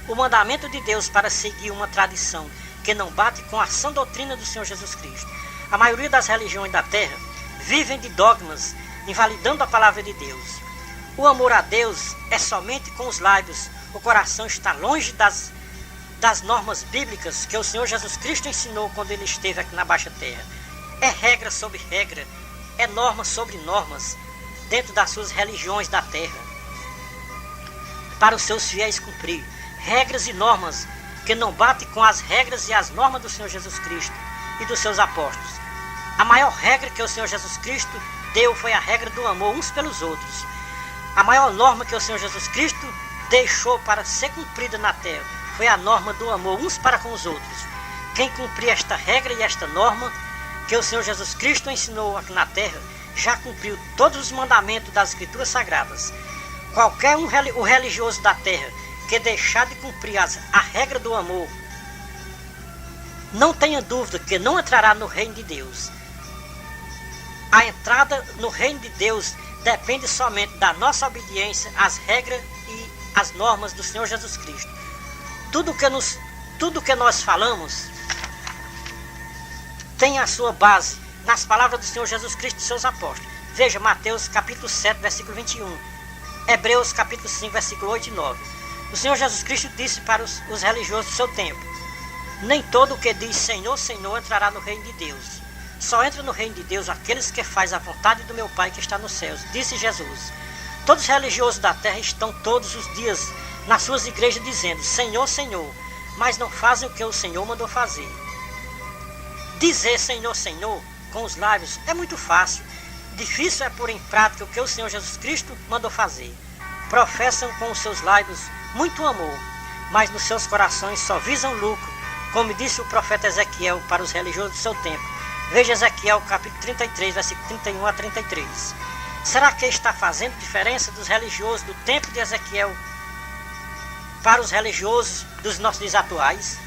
o mandamento de Deus para seguir uma tradição que não bate com a sã doutrina do Senhor Jesus Cristo. A maioria das religiões da terra vivem de dogmas, invalidando a palavra de Deus. O amor a Deus é somente com os lábios. O coração está longe das normas bíblicas que o Senhor Jesus Cristo ensinou quando ele esteve aqui na Baixa Terra. É regra sobre regra, é norma sobre normas, dentro das suas religiões da terra, para os seus fiéis cumprir. Regras e normas que não batem com as regras e as normas do Senhor Jesus Cristo e dos seus apóstolos. A maior regra que o Senhor Jesus Cristo deu foi a regra do amor uns pelos outros. A maior norma que o Senhor Jesus Cristo deixou para ser cumprida na terra foi a norma do amor uns para com os outros. Quem cumprir esta regra e esta norma que o Senhor Jesus Cristo ensinou aqui na terra, já cumpriu todos os mandamentos das Escrituras Sagradas. Qualquer o religioso da terra que deixar de cumprir a regra do amor, não tenha dúvida que não entrará no reino de Deus. A entrada no reino de Deus depende somente da nossa obediência às regras e às normas do Senhor Jesus Cristo. Tudo que nós falamos tem a sua base nas palavras do Senhor Jesus Cristo e seus apóstolos. Veja Mateus capítulo 7, versículo 21. Hebreus capítulo 5, versículo 8 e 9. O Senhor Jesus Cristo disse para os religiosos do seu tempo: nem todo o que diz Senhor, Senhor entrará no reino de Deus. Só entra no reino de Deus aqueles que fazem a vontade do meu Pai que está nos céus, disse Jesus. Todos os religiosos da terra estão todos os dias nas suas igrejas dizendo Senhor, Senhor, mas não fazem o que o Senhor mandou fazer. Dizer Senhor, Senhor com os lábios é muito fácil. Difícil é pôr em prática o que o Senhor Jesus Cristo mandou fazer. Professam com os seus lábios muito amor, mas nos seus corações só visam lucro, como disse o profeta Ezequiel para os religiosos do seu tempo. Veja Ezequiel capítulo 33, versículo 31 a 33. Será que está fazendo diferença dos religiosos do tempo de Ezequiel para os religiosos dos nossos dias atuais?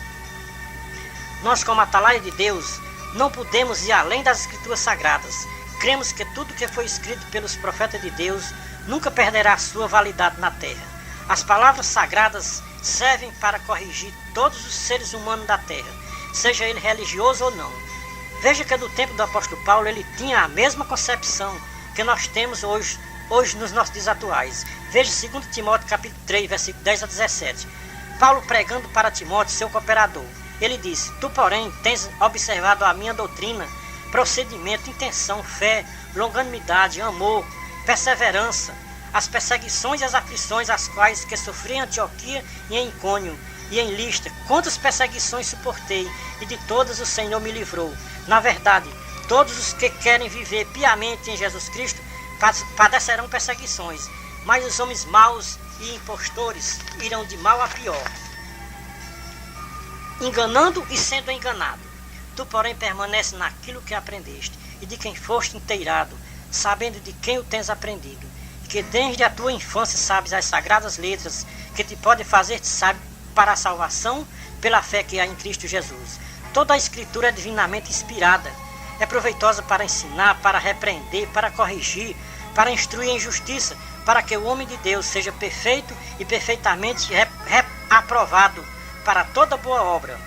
Nós, como atalaia de Deus, não podemos ir além das escrituras sagradas. Cremos que tudo que foi escrito pelos profetas de Deus nunca perderá sua validade na terra. As palavras sagradas servem para corrigir todos os seres humanos da terra, seja ele religioso ou não. Veja que do tempo do apóstolo Paulo ele tinha a mesma concepção que nós temos hoje nos nossos dias atuais. Veja 2 Timóteo capítulo 3, versículo 10 a 17. Paulo pregando para Timóteo, seu cooperador. Ele disse: tu, porém, tens observado a minha doutrina, procedimento, intenção, fé, longanimidade, amor, perseverança, as perseguições e as aflições as quais que sofri em Antioquia e em Icônio e em Listra. Quantas perseguições suportei, e de todas o Senhor me livrou. Na verdade, todos os que querem viver piamente em Jesus Cristo padecerão perseguições, mas os homens maus e impostores irão de mal a pior, enganando e sendo enganado. Tu, porém, permanece naquilo que aprendeste, e de quem foste inteirado, sabendo de quem o tens aprendido, que desde a tua infância sabes as sagradas letras, que te podem fazer-te sábio para a salvação, pela fé que há em Cristo Jesus. Toda a Escritura é divinamente inspirada, é proveitosa para ensinar, para repreender, para corrigir, para instruir em justiça, para que o homem de Deus seja perfeito e perfeitamente aprovado para toda boa obra.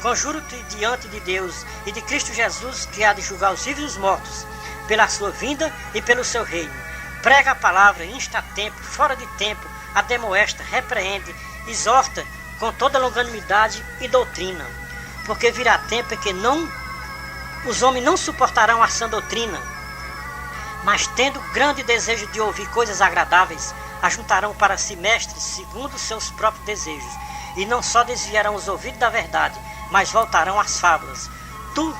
Conjuro-te diante de Deus e de Cristo Jesus, que há de julgar os vivos e os mortos, pela sua vinda e pelo seu reino. Prega a palavra, insta a tempo, fora de tempo, ademoesta, repreende, exorta com toda longanimidade e doutrina. Porque virá tempo em que os homens não suportarão a sã doutrina, mas tendo grande desejo de ouvir coisas agradáveis, ajuntarão para si mestres segundo os seus próprios desejos, e não só desviarão os ouvidos da verdade, mas voltarão às fábulas. Tu,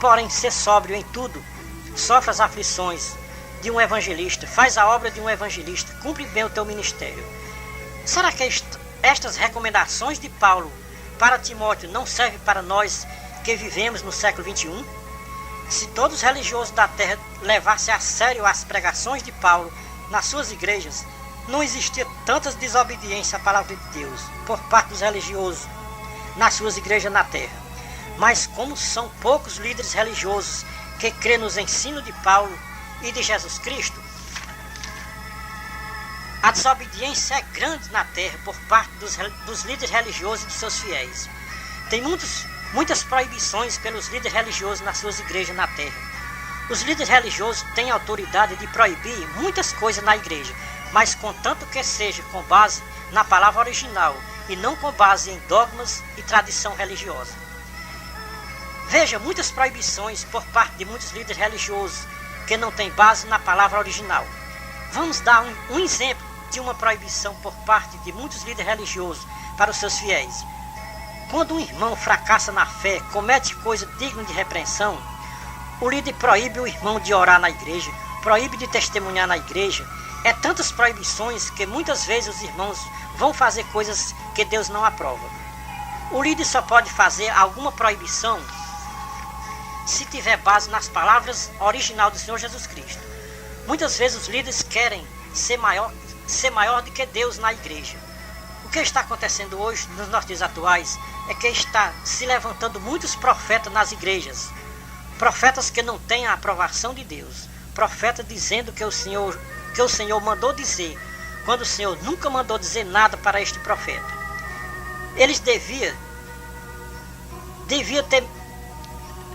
porém, sê sóbrio em tudo, sofre as aflições de um evangelista, faz a obra de um evangelista, cumpre bem o teu ministério. Será que estas recomendações de Paulo para Timóteo não servem para nós que vivemos no século 21? Se todos os religiosos da terra levassem a sério as pregações de Paulo nas suas igrejas, não existia tantas desobediências à palavra de Deus por parte dos religiosos nas suas igrejas na terra. Mas como são poucos líderes religiosos que crêem nos ensinos de Paulo e de Jesus Cristo, a desobediência é grande na terra por parte dos líderes religiosos e dos seus fiéis. Tem muitas proibições pelos líderes religiosos nas suas igrejas na terra. Os líderes religiosos têm autoridade de proibir muitas coisas na igreja, mas contanto que seja com base na palavra original e não com base em dogmas e tradição religiosa. Veja muitas proibições por parte de muitos líderes religiosos que não têm base na palavra original. Vamos dar um exemplo de uma proibição por parte de muitos líderes religiosos para os seus fiéis. Quando um irmão fracassa na fé, comete coisa digna de repreensão, o líder proíbe o irmão de orar na igreja, proíbe de testemunhar na igreja. É tantas proibições que muitas vezes os irmãos vão fazer coisas que Deus não aprova. O líder só pode fazer alguma proibição se tiver base nas palavras original do Senhor Jesus Cristo. Muitas vezes os líderes querem ser maior do que Deus na igreja. O que está acontecendo hoje nos nossos dias atuais é que está se levantando muitos profetas nas igrejas. Profetas que não têm a aprovação de Deus. Profetas dizendo que o Senhor mandou dizer, quando o Senhor nunca mandou dizer nada para este profeta. Eles devia ter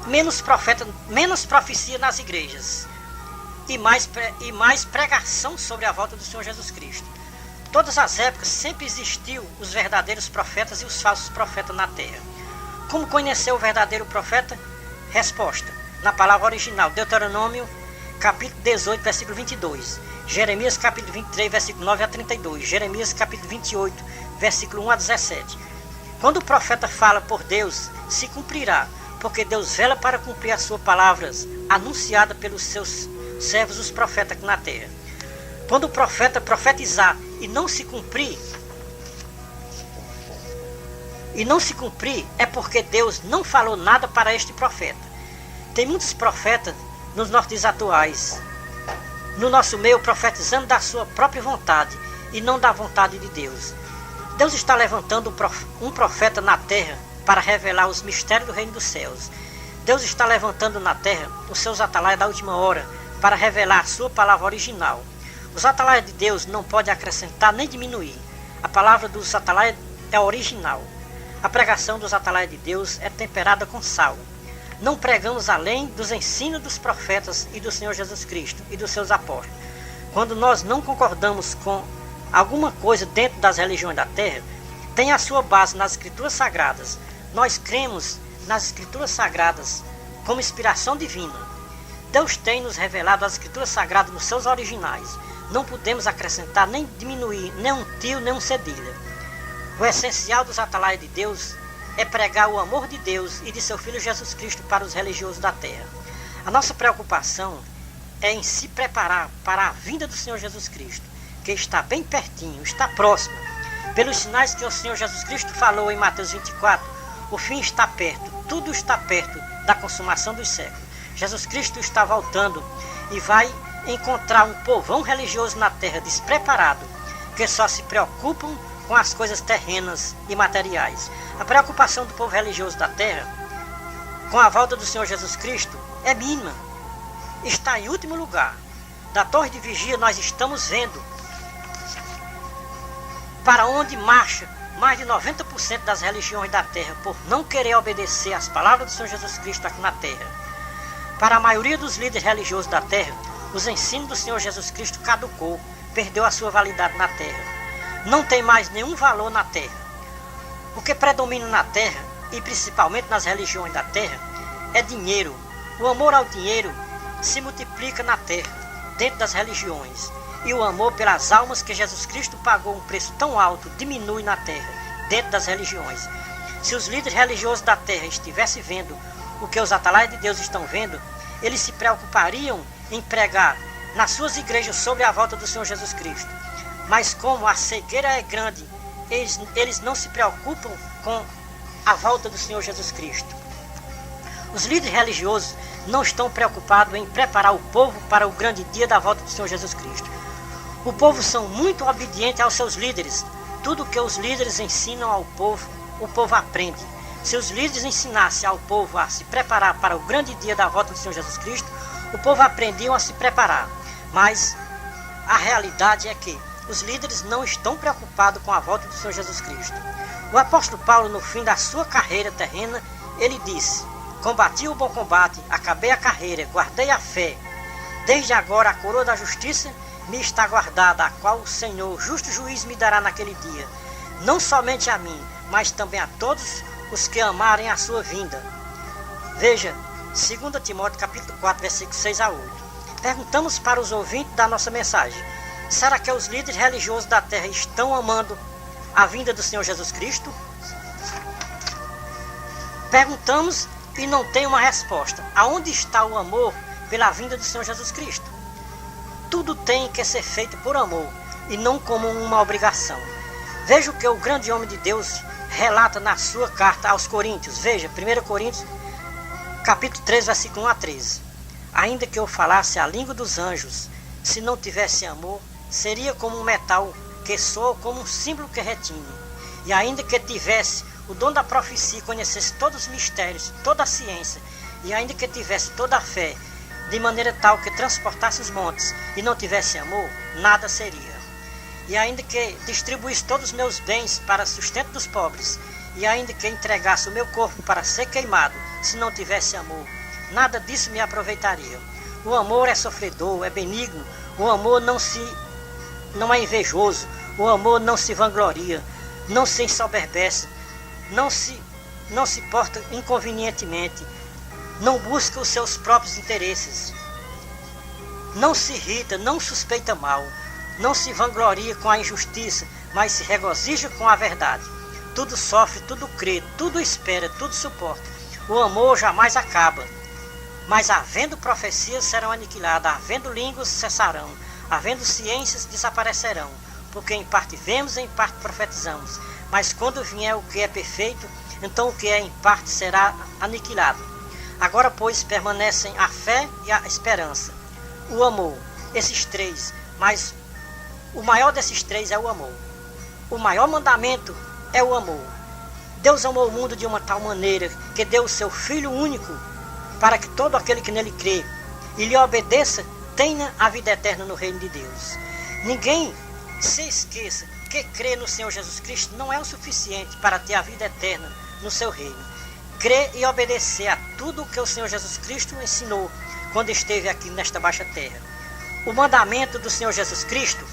menos profeta, menos profecia nas igrejas e mais pregação sobre a volta do Senhor Jesus Cristo. todas as épocas sempre existiu os verdadeiros profetas e os falsos profetas na terra. Como conhecer o verdadeiro profeta? Resposta: na palavra original, Deuteronômio, capítulo 18, versículo 22. Jeremias, capítulo 23, versículo 9 a 32. Jeremias, capítulo 28, versículo 1 a 17. Quando o profeta fala por Deus, se cumprirá, porque Deus vela para cumprir as suas palavras, anunciadas pelos seus servos, os profetas aqui na terra. Quando o profeta profetizar e não se cumprir, é porque Deus não falou nada para este profeta. Tem muitos profetas nos nossos dias atuais, no nosso meio, profetizando da sua própria vontade e não da vontade de Deus. Deus está levantando um profeta na terra para revelar os mistérios do reino dos céus. Deus está levantando na terra os seus atalaias da última hora para revelar a sua palavra original. Os atalaias de Deus não podem acrescentar nem diminuir. A palavra dos atalaias é original. A pregação dos atalaias de Deus é temperada com sal. Não pregamos além dos ensinos dos profetas e do Senhor Jesus Cristo e dos seus apóstolos. Quando nós não concordamos com alguma coisa dentro das religiões da terra, tem a sua base nas Escrituras Sagradas. Nós cremos nas Escrituras Sagradas como inspiração divina. Deus tem nos revelado as Escrituras Sagradas nos seus originais. Não podemos acrescentar nem diminuir, nem um tio, nem um cedilha. O essencial dos atalaias de Deus é pregar o amor de Deus e de seu Filho Jesus Cristo para os religiosos da terra. A nossa preocupação é em se preparar para a vinda do Senhor Jesus Cristo, que está bem pertinho, está próximo. Pelos sinais que o Senhor Jesus Cristo falou em Mateus 24, o fim está perto, tudo está perto da consumação dos séculos. Jesus Cristo está voltando e vai encontrar um povão religioso na terra despreparado, que só se preocupam com as coisas terrenas e materiais. A preocupação do povo religioso da terra com a volta do Senhor Jesus Cristo é mínima. Está em último lugar. Da torre de vigia nós estamos vendo para onde marcha mais de 90% das religiões da terra por não querer obedecer às palavras do Senhor Jesus Cristo aqui na terra. Para a maioria dos líderes religiosos da terra, os ensinos do Senhor Jesus Cristo caducou, perdeu a sua validade na terra. Não tem mais nenhum valor na terra. O que predomina na terra, e principalmente nas religiões da terra, é dinheiro. O amor ao dinheiro se multiplica na terra, dentro das religiões. E o amor pelas almas que Jesus Cristo pagou um preço tão alto diminui na terra, dentro das religiões. Se os líderes religiosos da terra estivessem vendo o que os atalaias de Deus estão vendo, eles se preocupariam em pregar nas suas igrejas sobre a volta do Senhor Jesus Cristo. Mas como a cegueira é grande, eles não se preocupam com a volta do Senhor Jesus Cristo. Os líderes religiosos não estão preocupados em preparar o povo para o grande dia da volta do Senhor Jesus Cristo. O povo são muito obedientes aos seus líderes. Tudo que os líderes ensinam ao povo, o povo aprende. Se os líderes ensinassem ao povo a se preparar para o grande dia da volta do Senhor Jesus Cristo, o povo aprendiam a se preparar. Mas a realidade é que os líderes não estão preocupados com a volta do Senhor Jesus Cristo. O apóstolo Paulo, no fim da sua carreira terrena, ele disse: combati o bom combate, acabei a carreira, guardei a fé. Desde agora a coroa da justiça me está guardada, a qual o Senhor, justo juiz, me dará naquele dia. Não somente a mim, mas também a todos os que amarem a sua vinda. Veja, 2 Timóteo capítulo 4, versículos 6 a 8. Perguntamos para os ouvintes da nossa mensagem: será que os líderes religiosos da terra estão amando a vinda do Senhor Jesus Cristo? Perguntamos e não tem uma resposta. Aonde está o amor pela vinda do Senhor Jesus Cristo? Tudo tem que ser feito por amor e não como uma obrigação. Veja o que o grande homem de Deus relata na sua carta aos Coríntios. Veja, 1 Coríntios, capítulo 3, versículo 1 a 13. Ainda que eu falasse a língua dos anjos, se não tivesse amor, seria como um metal que soa, como um símbolo que retine. E ainda que tivesse o dom da profecia e conhecesse todos os mistérios, toda a ciência, e ainda que tivesse toda a fé, de maneira tal que transportasse os montes, e não tivesse amor, nada seria. E ainda que distribuísse todos os meus bens para sustento dos pobres, e ainda que entregasse o meu corpo para ser queimado, se não tivesse amor, nada disso me aproveitaria. O amor é sofredor, é benigno, o amor não é invejoso, O amor não se vangloria, não se ensoberbece, não se porta inconvenientemente, não busca os seus próprios interesses, não se irrita, não suspeita mal, não se vangloria com a injustiça, mas se regozija com a verdade. Tudo sofre, tudo crê, tudo espera, tudo suporta. O amor jamais acaba. Mas havendo profecias serão aniquiladas, havendo línguas cessarão, havendo ciências desaparecerão. Porque em parte vemos, em parte profetizamos. Mas quando vier o que é perfeito, então o que é em parte será aniquilado. Agora, pois, permanecem a fé e a esperança, o amor, esses três, mas o maior desses três é o amor. O maior mandamento é o amor. Deus amou o mundo de uma tal maneira que deu o seu Filho único para que todo aquele que nele crê e lhe obedeça tenha a vida eterna no reino de Deus. Ninguém se esqueça que crer no Senhor Jesus Cristo não é o suficiente para ter a vida eterna no seu reino. Crer e obedecer a tudo o que o Senhor Jesus Cristo ensinou quando esteve aqui nesta baixa terra. O mandamento do Senhor Jesus Cristo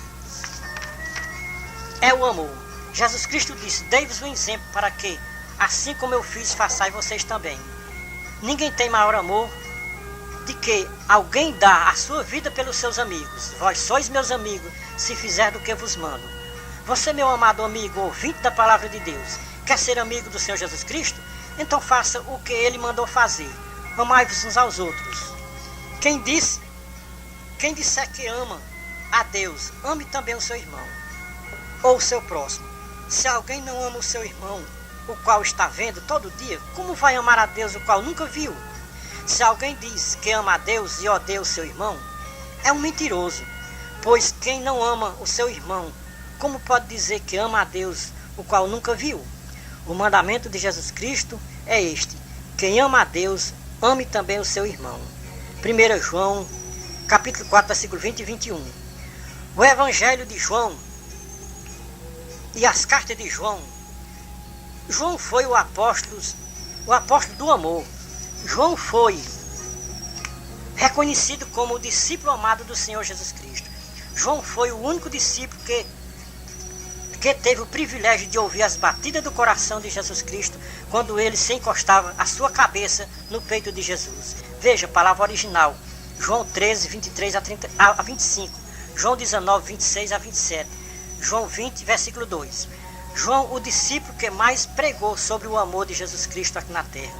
é o amor. Jesus Cristo disse: dei-vos um exemplo para que, assim como eu fiz, façais vocês também. Ninguém tem maior amor de que alguém dá a sua vida pelos seus amigos. Vós sois meus amigos, se fizer do que vos mando. Você, meu amado amigo, ouvinte da palavra de Deus, quer ser amigo do Senhor Jesus Cristo? Então faça o que ele mandou fazer. Amai-vos uns aos outros. Quem disser que ama a Deus, ame também o seu irmão ou o seu próximo. Se alguém não ama o seu irmão, o qual está vendo todo dia, como vai amar a Deus, o qual nunca viu? Se alguém diz que ama a Deus e odeia o seu irmão, é um mentiroso. Pois quem não ama o seu irmão, como pode dizer que ama a Deus, o qual nunca viu? O mandamento de Jesus Cristo é este: quem ama a Deus, ame também o seu irmão. 1 João, capítulo 4, versículo 20 e 21. O Evangelho de João e as cartas de João. João foi o apóstolo do amor. João foi reconhecido como o discípulo amado do Senhor Jesus Cristo. João foi o único discípulo que teve o privilégio de ouvir as batidas do coração de Jesus Cristo quando ele se encostava a sua cabeça no peito de Jesus. Veja a palavra original, João 13, 23 a 25, João 19, 26 a 27, João 20, versículo 2. João, o discípulo que mais pregou sobre o amor de Jesus Cristo aqui na terra.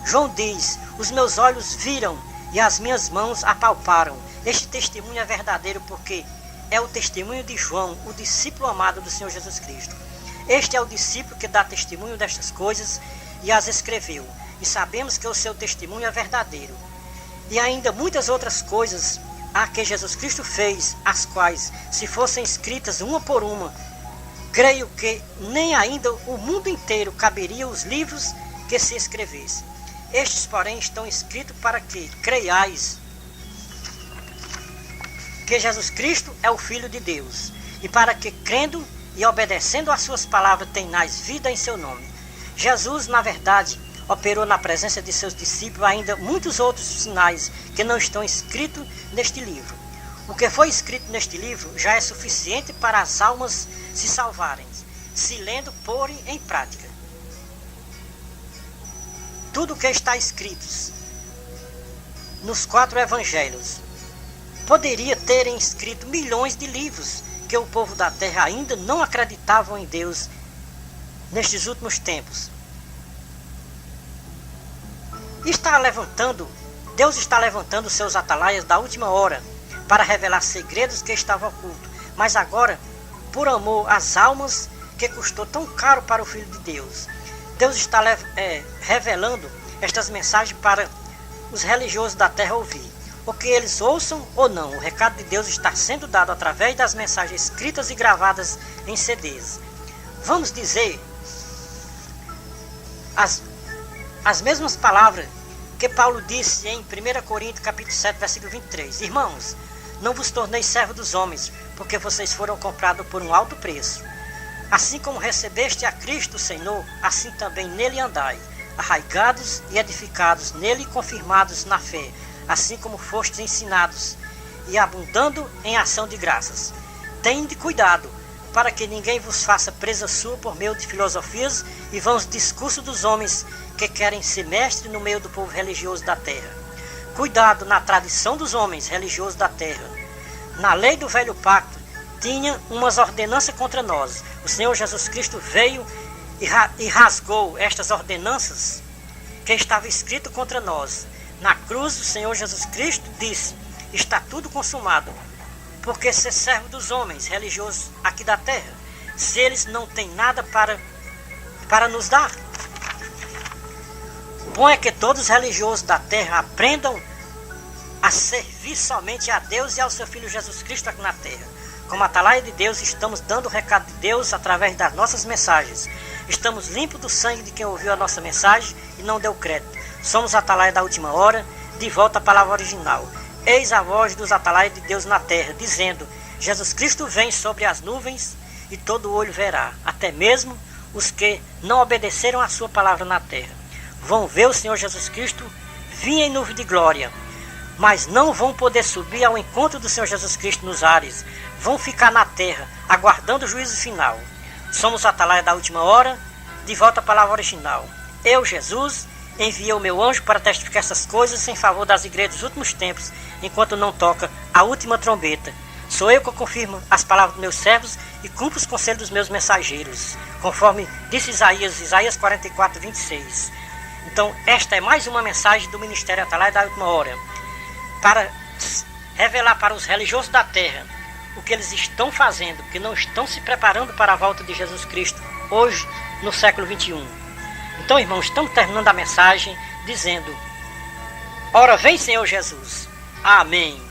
João diz: os meus olhos viram e as minhas mãos apalparam. Este testemunho é verdadeiro porque é o testemunho de João, o discípulo amado do Senhor Jesus Cristo. Este é o discípulo que dá testemunho destas coisas e as escreveu. E sabemos que o seu testemunho é verdadeiro. E ainda muitas outras coisas a que Jesus Cristo fez, as quais, se fossem escritas uma por uma, creio que nem ainda o mundo inteiro caberia os livros que se escrevessem. Estes, porém, estão escritos para que creiais que Jesus Cristo é o Filho de Deus, e para que, crendo e obedecendo às suas palavras, tenhais vida em seu nome. Jesus, na verdade, operou na presença de seus discípulos ainda muitos outros sinais que não estão escritos neste livro. O que foi escrito neste livro já é suficiente para as almas se salvarem, se lendo, porem em prática. Tudo o que está escrito nos 4 evangelhos poderia terem escrito milhões de livros que o povo da terra ainda não acreditavam em Deus nestes últimos tempos. Deus está levantando seus atalaias da última hora para revelar segredos que estavam ocultos, mas agora, por amor às almas que custou tão caro para o Filho de Deus, Deus está revelando estas mensagens para os religiosos da terra ouvir. O que eles ouçam ou não, o recado de Deus está sendo dado através das mensagens escritas e gravadas em CDs. Vamos dizer as mesmas palavras que Paulo disse em 1 Coríntios capítulo 7, versículo 23. Irmãos, não vos torneis servos dos homens, porque vocês foram comprados por um alto preço. Assim como recebeste a Cristo, Senhor, assim também nele andai, arraigados e edificados nele e confirmados na fé, assim como fostes ensinados, e abundando em ação de graças. Tende cuidado para que ninguém vos faça presa sua por meio de filosofias e vãos discursos dos homens que querem ser mestre no meio do povo religioso da terra. Cuidado na tradição dos homens religiosos da terra. Na lei do velho pacto, tinha umas ordenanças contra nós. O Senhor Jesus Cristo veio e rasgou estas ordenanças que estava escrito contra nós. Na cruz, o Senhor Jesus Cristo disse: está tudo consumado. Porque ser servo dos homens religiosos aqui da terra, se eles não têm nada para nos dar? Bom é que todos os religiosos da terra aprendam a servir somente a Deus e ao seu Filho Jesus Cristo aqui na terra. Como atalaia de Deus, estamos dando o recado de Deus através das nossas mensagens. Estamos limpos do sangue de quem ouviu a nossa mensagem e não deu crédito. Somos atalaia da última hora, de volta à palavra original. Eis a voz dos atalaias de Deus na terra, dizendo: Jesus Cristo vem sobre as nuvens e todo olho verá, até mesmo os que não obedeceram à sua palavra na terra. Vão ver o Senhor Jesus Cristo vir em nuvem de glória, mas não vão poder subir ao encontro do Senhor Jesus Cristo nos ares. Vão ficar na terra, aguardando o juízo final. Somos atalaia da última hora, de volta à palavra original. Eu, Jesus, enviei o meu anjo para testificar essas coisas em favor das igrejas dos últimos tempos, enquanto não toca a última trombeta. Sou eu que confirmo as palavras dos meus servos e cumpro os conselhos dos meus mensageiros, conforme disse Isaías 44, 26. Então, esta é mais uma mensagem do Ministério Atalaia da última hora, para revelar para os religiosos da terra o que eles estão fazendo, que não estão se preparando para a volta de Jesus Cristo hoje, no século 21. Então, irmãos, estamos terminando a mensagem dizendo: ora vem, Senhor Jesus. Amém.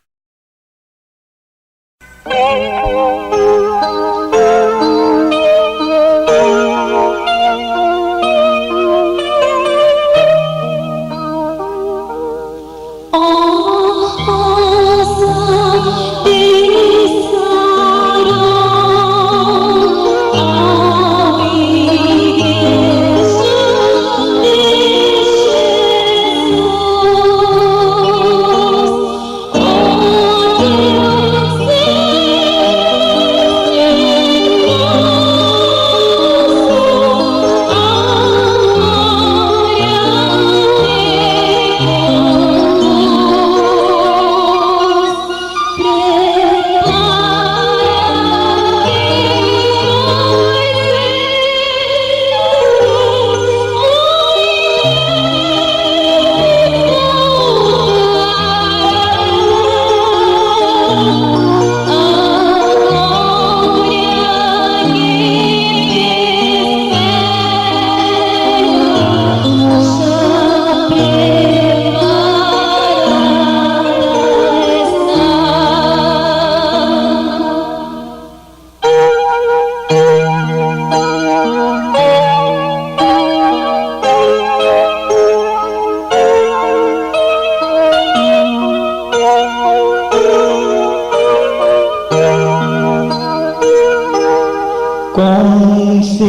Com celestiais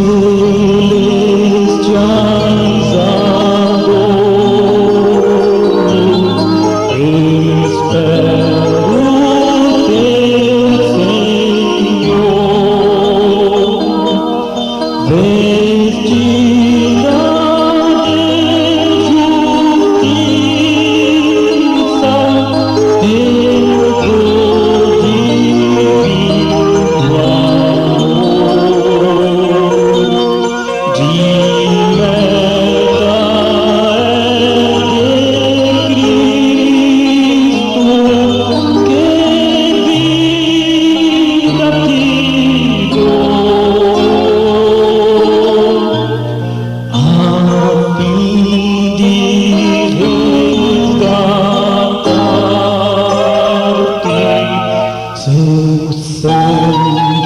adoro, espero teu Senhor, vestida de justiça, teu divino seu sangue.